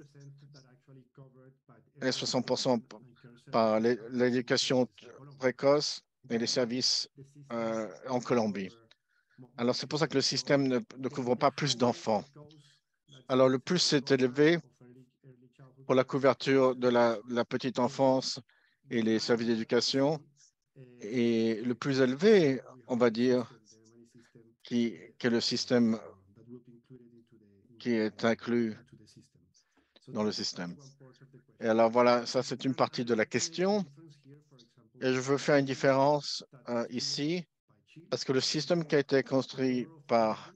et 60% par l'éducation précoce et les services en Colombie. Alors, c'est pour ça que le système ne couvre pas plus d'enfants. Alors, le plus c'est élevé pour la couverture de la petite enfance et les services d'éducation, et le plus élevé, on va dire, que le système qui est inclus dans le système. Et alors, voilà, ça, c'est une partie de la question. Et je veux faire une différence ici, parce que le système qui a été construit par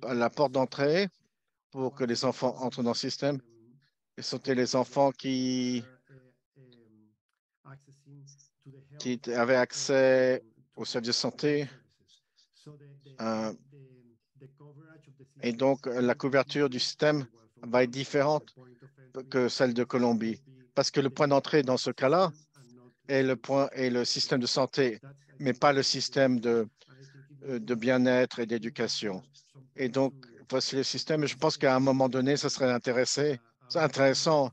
la porte d'entrée pour que les enfants entrent dans le système, et c'était les enfants qui avaient accès aux services de santé. Et donc, la couverture du système va être différente que celle de Colombie, parce que le point d'entrée dans ce cas-là est le système de santé, mais pas le système de bien-être et d'éducation. Et donc, voici le système. Et je pense qu'à un moment donné, ce serait intéressant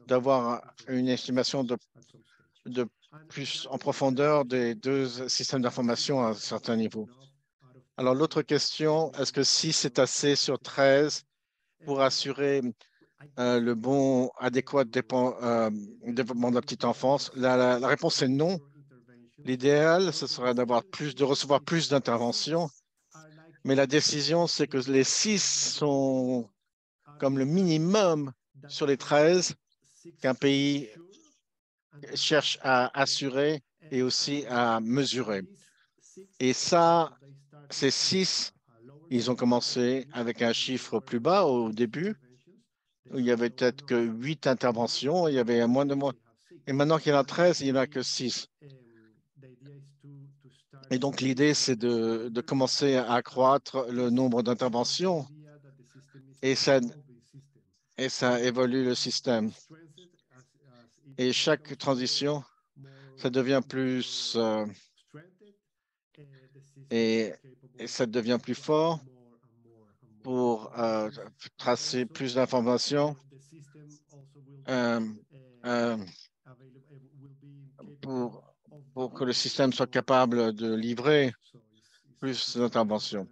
d'avoir une estimation de plus en profondeur des deux systèmes d'information à un certain niveau. Alors, l'autre question, est-ce que 6 c'est assez sur 13 pour assurer le bon, adéquat développement de la petite enfance? La réponse est non. L'idéal, ce serait de recevoir plus d'interventions, mais la décision, c'est que les 6 sont comme le minimum sur les 13 qu'un pays cherche à assurer et aussi à mesurer. Et ça, ces 6, ils ont commencé avec un chiffre plus bas au début. Il y avait peut-être que 8 interventions, il y avait moins de moins. Et maintenant qu'il y en a 13, il n'y en a que 6. Et donc, l'idée, c'est de commencer à accroître le nombre d'interventions et ça évolue le système. Et chaque transition, ça devient plus et ça devient plus fort pour tracer plus d'informations euh, euh, pour que le système soit capable de livrer plus d'interventions.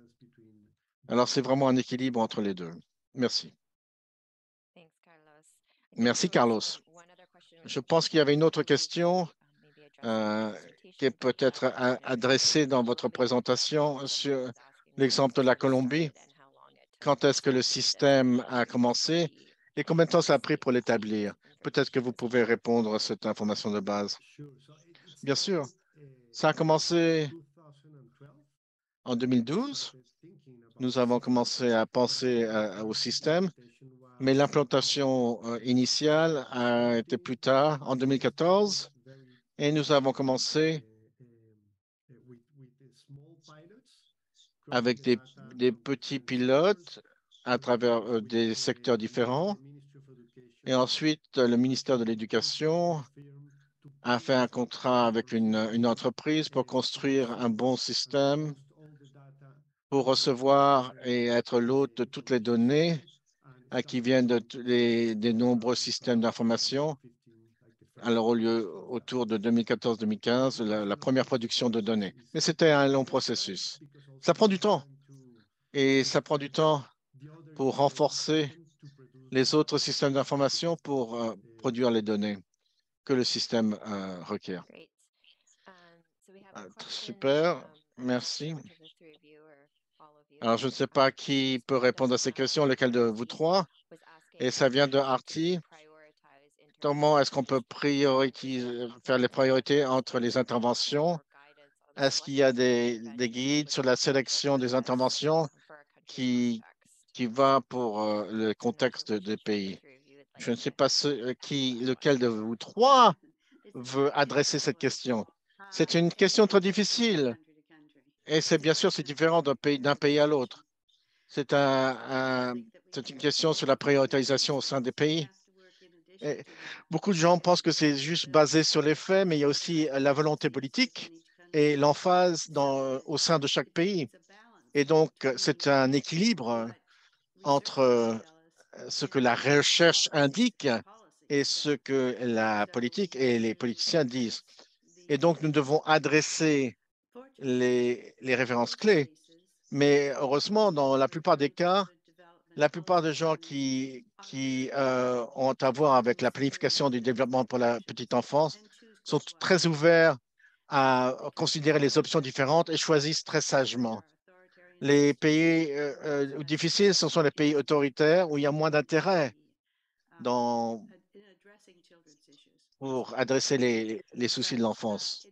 Alors, c'est vraiment un équilibre entre les deux. Merci. Merci, Carlos. Je pense qu'il y avait une autre question qui est peut-être adressée dans votre présentation sur l'exemple de la Colombie. Quand est-ce que le système a commencé et combien de temps ça a pris pour l'établir? Peut-être que vous pouvez répondre à cette information de base. Bien sûr. Ça a commencé en 2012. Nous avons commencé à penser au système, mais l'implantation initiale a été plus tard, en 2014, et nous avons commencé avec des petits pilotes à travers des secteurs différents. Et ensuite, le ministère de l'Éducation a fait un contrat avec une entreprise pour construire un bon système pour recevoir et être l'hôte de toutes les données qui viennent des nombreux systèmes d'information. Alors, autour de 2014-2015, la première production de données. Mais c'était un long processus. Ça prend du temps. Et ça prend du temps pour renforcer les autres systèmes d'information pour produire les données que le système requiert. Super, merci. Alors, je ne sais pas qui peut répondre à ces questions, lequel de vous trois. Et ça vient de Artie. Comment est-ce qu'on peut faire les priorités entre les interventions? Est-ce qu'il y a des guides sur la sélection des interventions qui va pour le contexte des pays? Je ne sais pas lequel de vous trois veut adresser cette question. C'est une question très difficile et c'est bien sûr c'est différent d'un pays à l'autre. C'est c'est une question sur la priorisation au sein des pays. Et beaucoup de gens pensent que c'est juste basé sur les faits, mais il y a aussi la volonté politique et l'emphase au sein de chaque pays. Et donc, c'est un équilibre entre ce que la recherche indique et ce que la politique et les politiciens disent. Et donc, nous devons adresser les références clés. Mais heureusement, dans la plupart des cas, la plupart des gens qui ont à voir avec la planification du développement pour la petite enfance sont très ouverts à considérer les options différentes et choisissent très sagement. Les pays difficiles, ce sont les pays autoritaires où il y a moins d'intérêt pour adresser les soucis de l'enfance.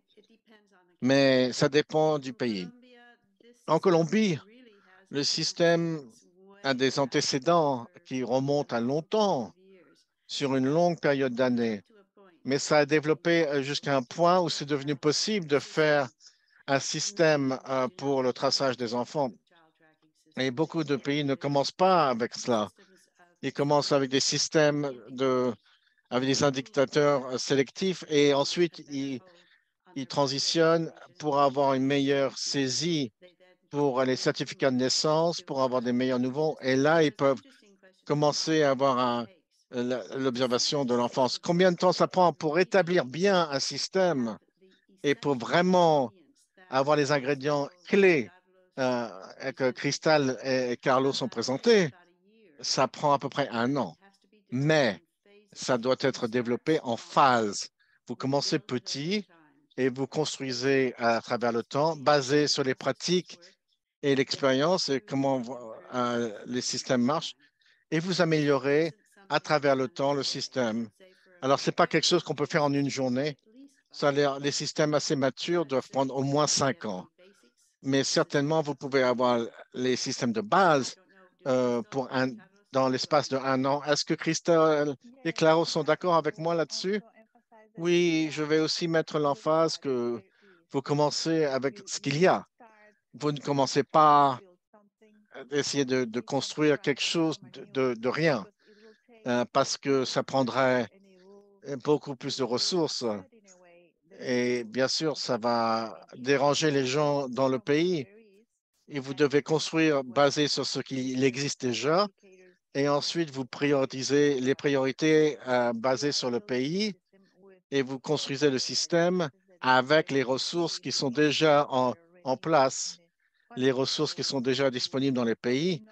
Mais ça dépend du pays. En Colombie, le système a des antécédents qui remontent à longtemps, sur une longue période d'années. Mais ça a développé jusqu'à un point où c'est devenu possible de faire un système pour le traçage des enfants. Et beaucoup de pays ne commencent pas avec cela. Ils commencent avec des systèmes avec des indicateurs sélectifs et ensuite ils transitionnent pour avoir une meilleure saisie pour les certificats de naissance, pour avoir des meilleurs nouveaux. Et là, ils peuvent commencer à avoir l'observation de l'enfance. Combien de temps ça prend pour établir bien un système et pour vraiment avoir les ingrédients clés que Cristal et Carlos ont présentés? Ça prend à peu près 1 an. Mais ça doit être développé en phase. Vous commencez petit et vous construisez à travers le temps, basé sur les pratiques et l'expérience et comment les systèmes marchent, et vous améliorez à travers le temps le système. Alors, ce n'est pas quelque chose qu'on peut faire en une journée. Les systèmes assez matures doivent prendre au moins 5 ans. Mais certainement, vous pouvez avoir les systèmes de base dans l'espace de 1 an. Est-ce que Christelle et Claro sont d'accord avec moi là-dessus? Oui, je vais aussi mettre l'emphase que vous commencez avec ce qu'il y a. Vous ne commencez pas à essayer de construire quelque chose de rien, parce que ça prendrait beaucoup plus de ressources. Et bien sûr, ça va déranger les gens dans le pays. Et vous devez construire basé sur ce qu'il existe déjà. Et ensuite, vous priorisez les priorités basées sur le pays et vous construisez le système avec les ressources qui sont déjà en place, les ressources qui sont déjà disponibles dans les pays.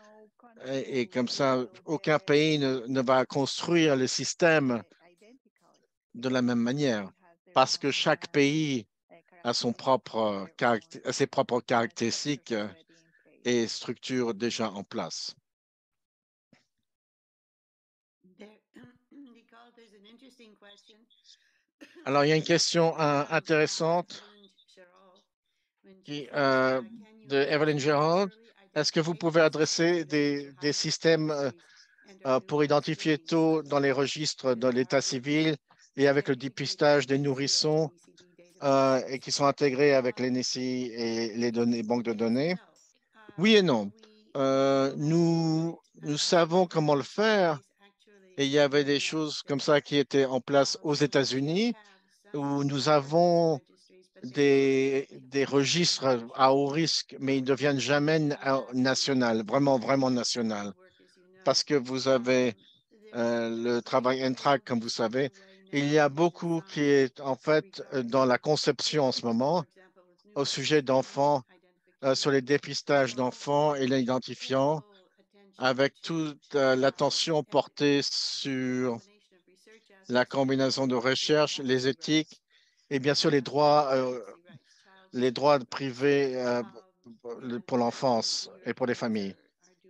Et comme ça, aucun pays ne va construire le système de la même manière parce que chaque pays a ses propres caractéristiques et structures déjà en place. Alors, il y a une question intéressante de Evelyn Gérard. Est-ce que vous pouvez adresser des systèmes pour identifier tôt dans les registres de l'état civil et avec le dépistage des nourrissons et qui sont intégrés avec l'NSI et les banques de données? Oui et non. Nous savons comment le faire et il y avait des choses comme ça qui étaient en place aux États-Unis où nous avons des registres à haut risque, mais ils ne deviennent jamais nationaux, vraiment, vraiment nationaux, parce que vous avez le travail NTRAC, comme vous savez. Il y a beaucoup qui est en fait dans la conception en ce moment au sujet d'enfants, sur les dépistages d'enfants et l'identifiant, avec toute l'attention portée sur la combinaison de recherche, les éthiques et bien sûr les droits privés pour l'enfance et pour les familles.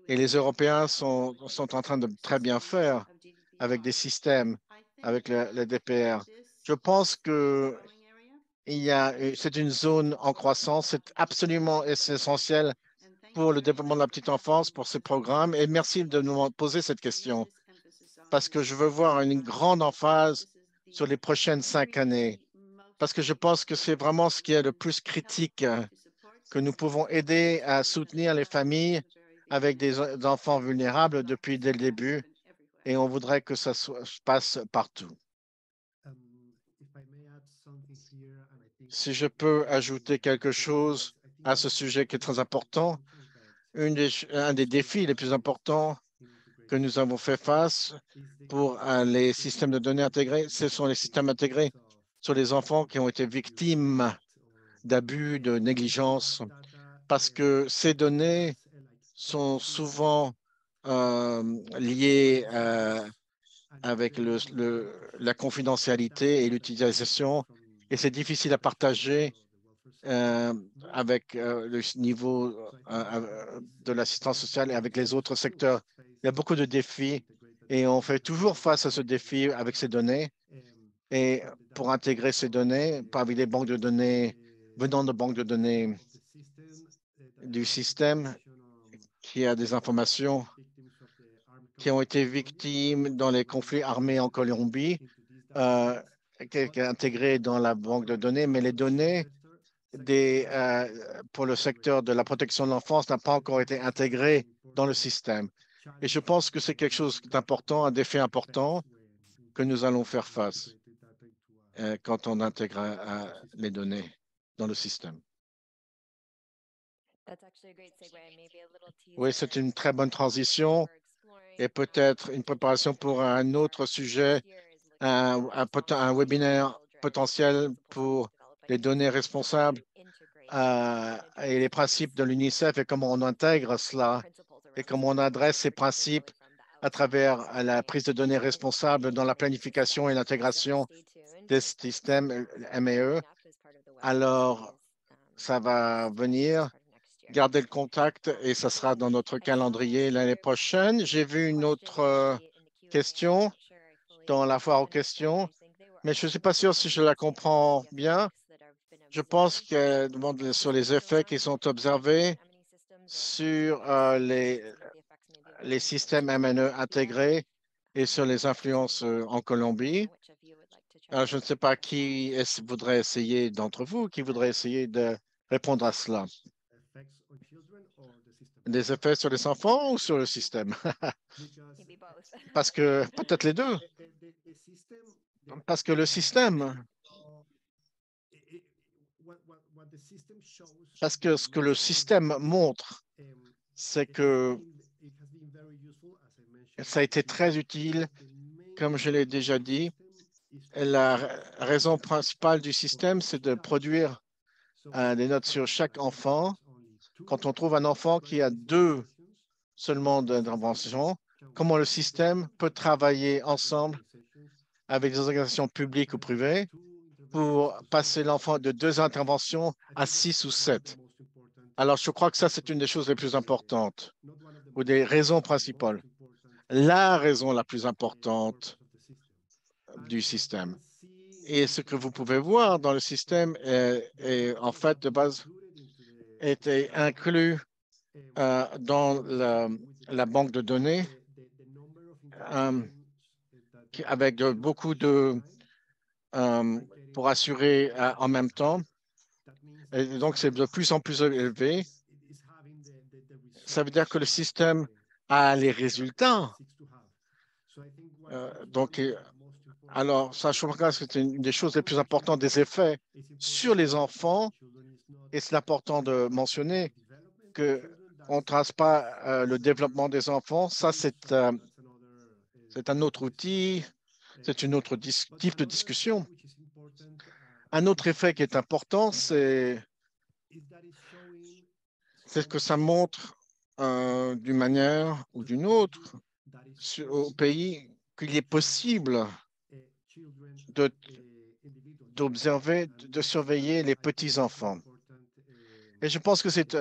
Et les Européens sont en train de très bien faire avec des systèmes, avec le DPR. Je pense que c'est une zone en croissance. C'est absolument essentiel pour le développement de la petite enfance, pour ces programmes. Et merci de nous poser cette question, parce que je veux voir une grande emphase sur les prochaines 5 années, parce que je pense que c'est vraiment ce qui est le plus critique, que nous pouvons aider à soutenir les familles avec des enfants vulnérables depuis dès le début, et on voudrait que ça se passe partout. Si je peux ajouter quelque chose à ce sujet qui est très important, un des défis les plus importants que nous avons fait face pour les systèmes de données intégrés, ce sont les systèmes intégrés sur les enfants qui ont été victimes d'abus, de négligence, parce que ces données sont souvent liées avec la confidentialité et l'utilisation, et c'est difficile à partager avec le niveau de l'assistance sociale et avec les autres secteurs. Il y a beaucoup de défis et on fait toujours face à ce défi avec ces données. Et pour intégrer ces données, parmi les banques de données, venant de banques de données du système, qui a des informations qui ont été victimes dans les conflits armés en Colombie, qui est intégré dans la banque de données, mais les données pour le secteur de la protection de l'enfance n'a pas encore été intégré dans le système. Et je pense que c'est quelque chose d'important, un défi important que nous allons faire face quand on intègre les données dans le système. Oui, c'est une très bonne transition et peut-être une préparation pour un autre sujet, un webinaire potentiel pour les données responsables et les principes de l'UNICEF et comment on intègre cela et comment on adresse ces principes à travers la prise de données responsable dans la planification et l'intégration des systèmes MAE. Alors, ça va venir. Gardez le contact et ça sera dans notre calendrier l'année prochaine. J'ai vu une autre question dans la foire aux questions, mais je ne suis pas sûr si je la comprends bien. Je pense qu'elle demande sur les effets qui sont observés sur les systèmes MNE intégrés et sur les influences en Colombie. Alors, je ne sais pas qui voudrait essayer d'entre vous, qui voudrait essayer de répondre à cela. Des effets sur les enfants ou sur le système? Parce que peut-être les deux. Parce que le système, parce que ce que le système montre, c'est que ça a été très utile, comme je l'ai déjà dit. La raison principale du système, c'est de produire des notes sur chaque enfant. Quand on trouve un enfant qui a 2 seulement d'intervention, comment le système peut travailler ensemble avec des organisations publiques ou privées pour passer l'enfant de 2 interventions à 6 ou 7. Alors, je crois que ça, c'est une des choses les plus importantes ou des raisons principales. La raison la plus importante du système. Et ce que vous pouvez voir dans le système est en fait de base était inclus dans la banque de données avec beaucoup de pour assurer en même temps. Et donc, c'est de plus en plus élevé. Ça veut dire que le système a les résultats. Alors, ça, je crois que c'est une des choses les plus importantes des effets sur les enfants. Et c'est important de mentionner qu'on ne trace pas le développement des enfants. Ça, c'est un autre outil, c'est une autre type de discussion. Un autre effet qui est important, c'est que ça montre d'une manière ou d'une autre au pays qu'il est possible d'observer, de surveiller les petits-enfants. Et je pense que c'est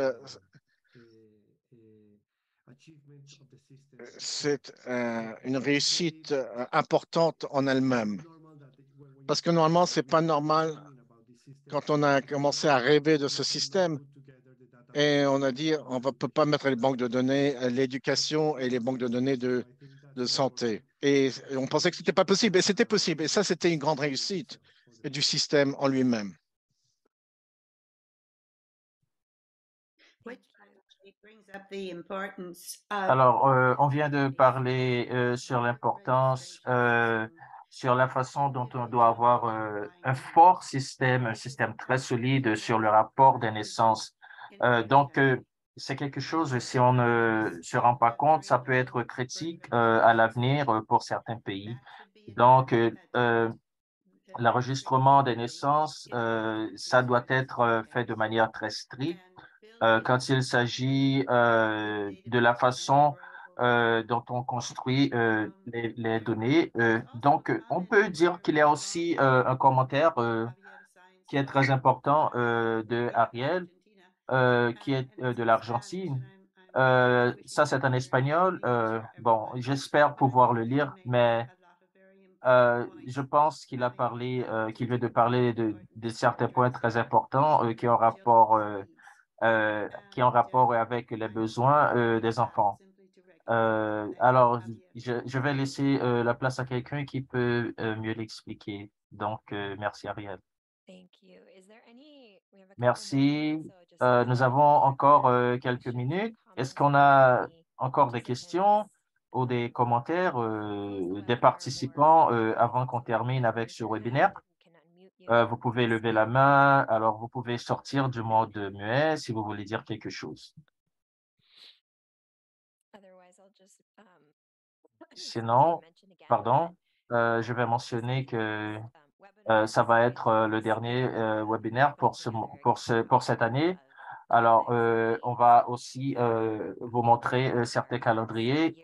une réussite importante en elle-même. Parce que normalement, ce n'est pas normal quand on a commencé à rêver de ce système et on a dit on ne peut pas mettre les banques de données, l'éducation et les banques de données de santé. Et on pensait que ce n'était pas possible, et c'était possible. Et ça, c'était une grande réussite du système en lui-même. Alors, on vient de parler sur l'importance, sur la façon dont on doit avoir un fort système, un système très solide sur le rapport des naissances. Donc, c'est quelque chose, si on ne se rend pas compte, ça peut être critique à l'avenir pour certains pays. Donc, l'enregistrement des naissances, ça doit être fait de manière très stricte quand il s'agit de la façon dont on construit les données. Donc, on peut dire qu'il y a aussi un commentaire qui est très important de Ariel, qui est de l'Argentine. Ça, c'est en espagnol. Bon, j'espère pouvoir le lire, mais je pense qu'il a parlé, qu'il veut de parler de certains points très importants qui ont rapport avec les besoins des enfants. Alors, je vais laisser la place à quelqu'un qui peut mieux l'expliquer. Donc, merci Ariel. Merci. Nous avons encore quelques minutes. Est-ce qu'on a encore des questions ou des commentaires des participants avant qu'on termine avec ce webinaire? Vous pouvez lever la main. Alors, vous pouvez sortir du mode muet si vous voulez dire quelque chose. Sinon, pardon, je vais mentionner que ça va être le dernier webinaire pour cette année. Alors, on va aussi vous montrer certains calendriers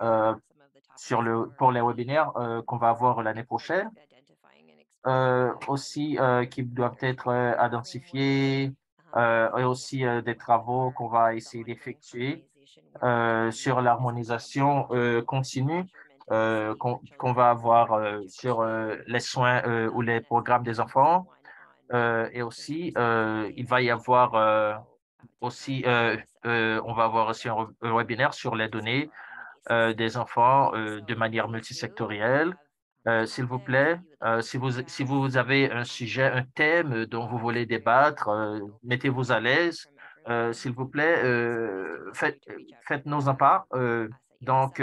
pour les webinaires qu'on va avoir l'année prochaine. Aussi qui doivent être identifiés et aussi des travaux qu'on va essayer d'effectuer sur l'harmonisation continue qu'on va avoir sur les soins ou les programmes des enfants. Et aussi, il va y avoir aussi, on va avoir aussi un webinaire sur les données des enfants de manière multisectorielle. S'il vous plaît, si vous avez un sujet, un thème dont vous voulez débattre, mettez-vous à l'aise. S'il vous plaît, faites-nous en part. Donc,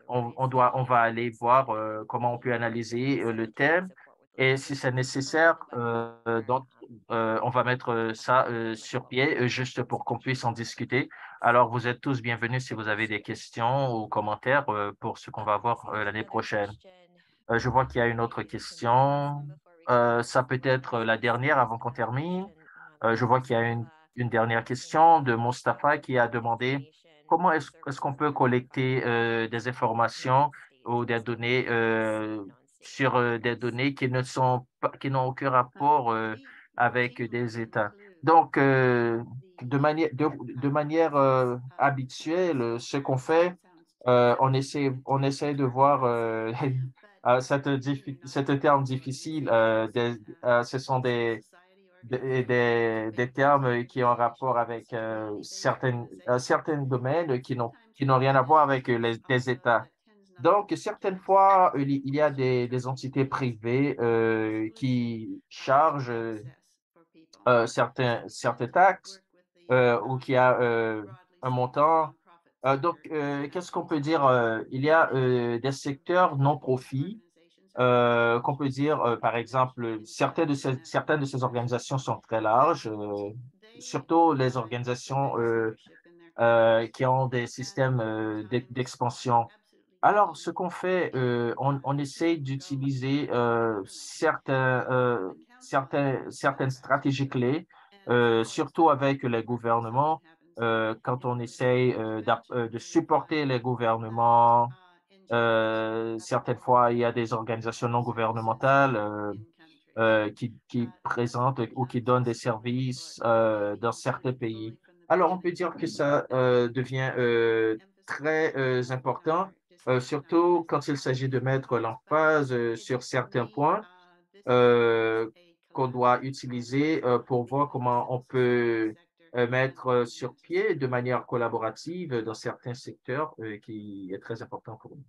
on va aller voir comment on peut analyser le thème. Et si c'est nécessaire, on va mettre ça sur pied juste pour qu'on puisse en discuter. Alors, vous êtes tous bienvenus si vous avez des questions ou commentaires pour ce qu'on va voir l'année prochaine. Je vois qu'il y a une autre question. Ça peut être la dernière avant qu'on termine. Je vois qu'il y a une dernière question de Mustapha qui a demandé comment est-ce qu'on peut collecter des informations ou des données sur des données qui qui n'ont aucun rapport avec des États. Donc, de manière habituelle, ce qu'on fait, on essaie de voir cet terme difficile. Ce sont des termes qui ont rapport avec certains domaines qui n'ont rien à voir avec les États. Donc, certaines fois, il y a des entités privées qui chargent certaines taxes ou qui a un montant. Qu'est-ce qu'on peut dire? Il y a des secteurs non-profit qu'on peut dire, par exemple, certaines de ces organisations sont très larges, surtout les organisations qui ont des systèmes d'expansion. Alors, ce qu'on fait, on essaie d'utiliser certaines stratégies clés, surtout avec les gouvernements, quand on essaie de supporter les gouvernements. Certaines fois, il y a des organisations non gouvernementales qui présentent ou qui donnent des services dans certains pays. Alors, on peut dire que ça devient très important, surtout quand il s'agit de mettre l'emphase sur certains points qu'on doit utiliser pour voir comment on peut mettre sur pied de manière collaborative dans certains secteurs qui est très important pour nous.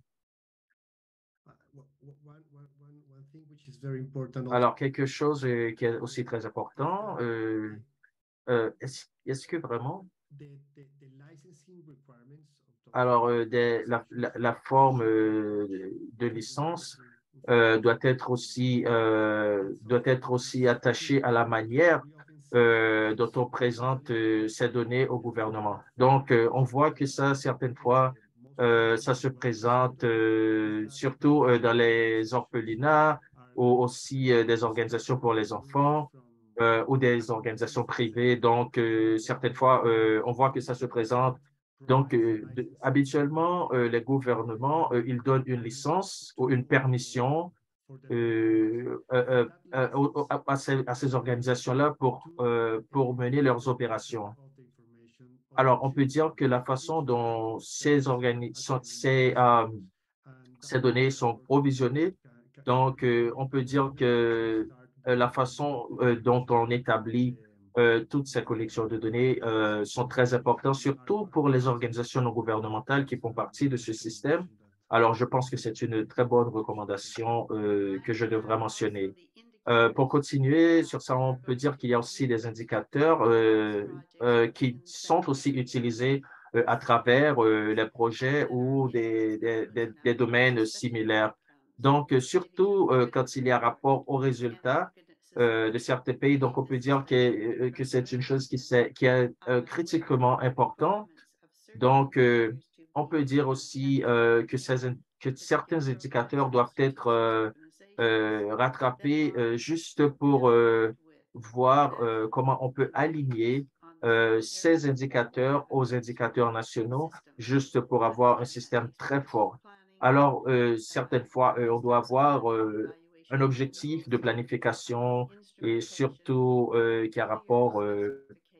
Alors, quelque chose qui est aussi très important, est-ce que vraiment, alors la forme de licence doit être aussi attachée à la manière dont on présente ces données au gouvernement. Donc, on voit que ça, certaines fois, ça se présente surtout dans les orphelinats ou aussi des organisations pour les enfants ou des organisations privées. Donc, certaines fois, on voit que ça se présente. Donc, habituellement, les gouvernements, ils donnent une licence ou une permission à ces organisations-là pour mener leurs opérations. Alors, on peut dire que la façon dont ces données sont provisionnées, donc on peut dire que la façon dont on établit toutes ces collections de données sont très importantes, surtout pour les organisations non gouvernementales qui font partie de ce système. Alors, je pense que c'est une très bonne recommandation que je devrais mentionner. Pour continuer sur ça, on peut dire qu'il y a aussi des indicateurs qui sont aussi utilisés à travers les projets ou des domaines similaires. Donc, surtout quand il y a rapport aux résultats de certains pays, donc on peut dire que c'est une chose qui est critiquement importante. Donc, on peut dire aussi que certains indicateurs doivent être rattrapés juste pour voir comment on peut aligner ces indicateurs aux indicateurs nationaux, juste pour avoir un système très fort. Alors, certaines fois, on doit avoir un objectif de planification et surtout qui a rapport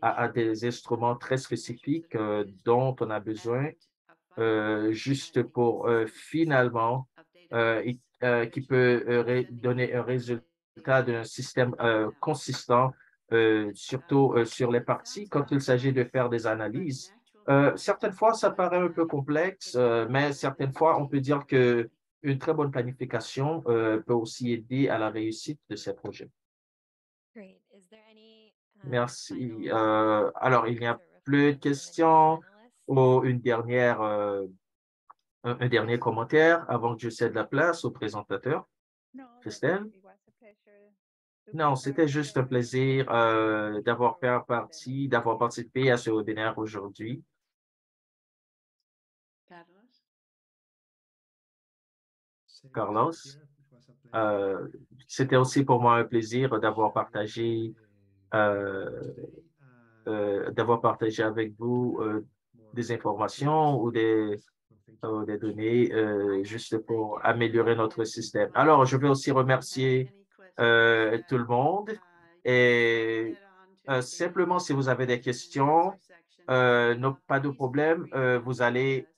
à des instruments très spécifiques dont on a besoin juste pour finalement qui peut donner un résultat d'un système consistant, surtout sur les parties quand il s'agit de faire des analyses. Certaines fois, ça paraît un peu complexe, mais certaines fois, on peut dire que une très bonne planification peut aussi aider à la réussite de ces projets. Merci. Alors, il n'y a plus de questions ou un dernier commentaire avant que je cède la place au présentateur. Christelle? Non, c'était juste un plaisir d'avoir participé à ce webinaire aujourd'hui. Carlos? C'était aussi pour moi un plaisir d'avoir partagé avec vous des informations ou des données juste pour améliorer notre système. Alors, je veux aussi remercier tout le monde et simplement, si vous avez des questions, pas de problème,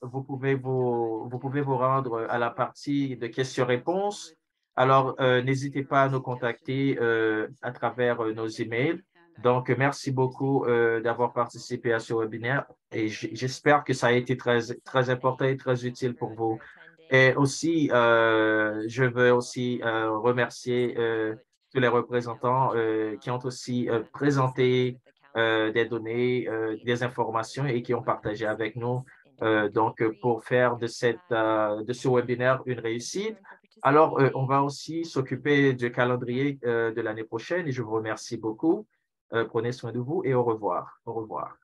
vous pouvez vous rendre à la partie de questions-réponses. Alors, n'hésitez pas à nous contacter à travers nos emails. Donc, merci beaucoup d'avoir participé à ce webinaire et j'espère que ça a été très, très important et très utile pour vous. Et aussi, je veux aussi remercier tous les représentants qui ont aussi présenté des données, des informations et qui ont partagé avec nous donc pour faire de ce webinaire une réussite. Alors, on va aussi s'occuper du calendrier de l'année prochaine et je vous remercie beaucoup. Prenez soin de vous et au revoir. Au revoir.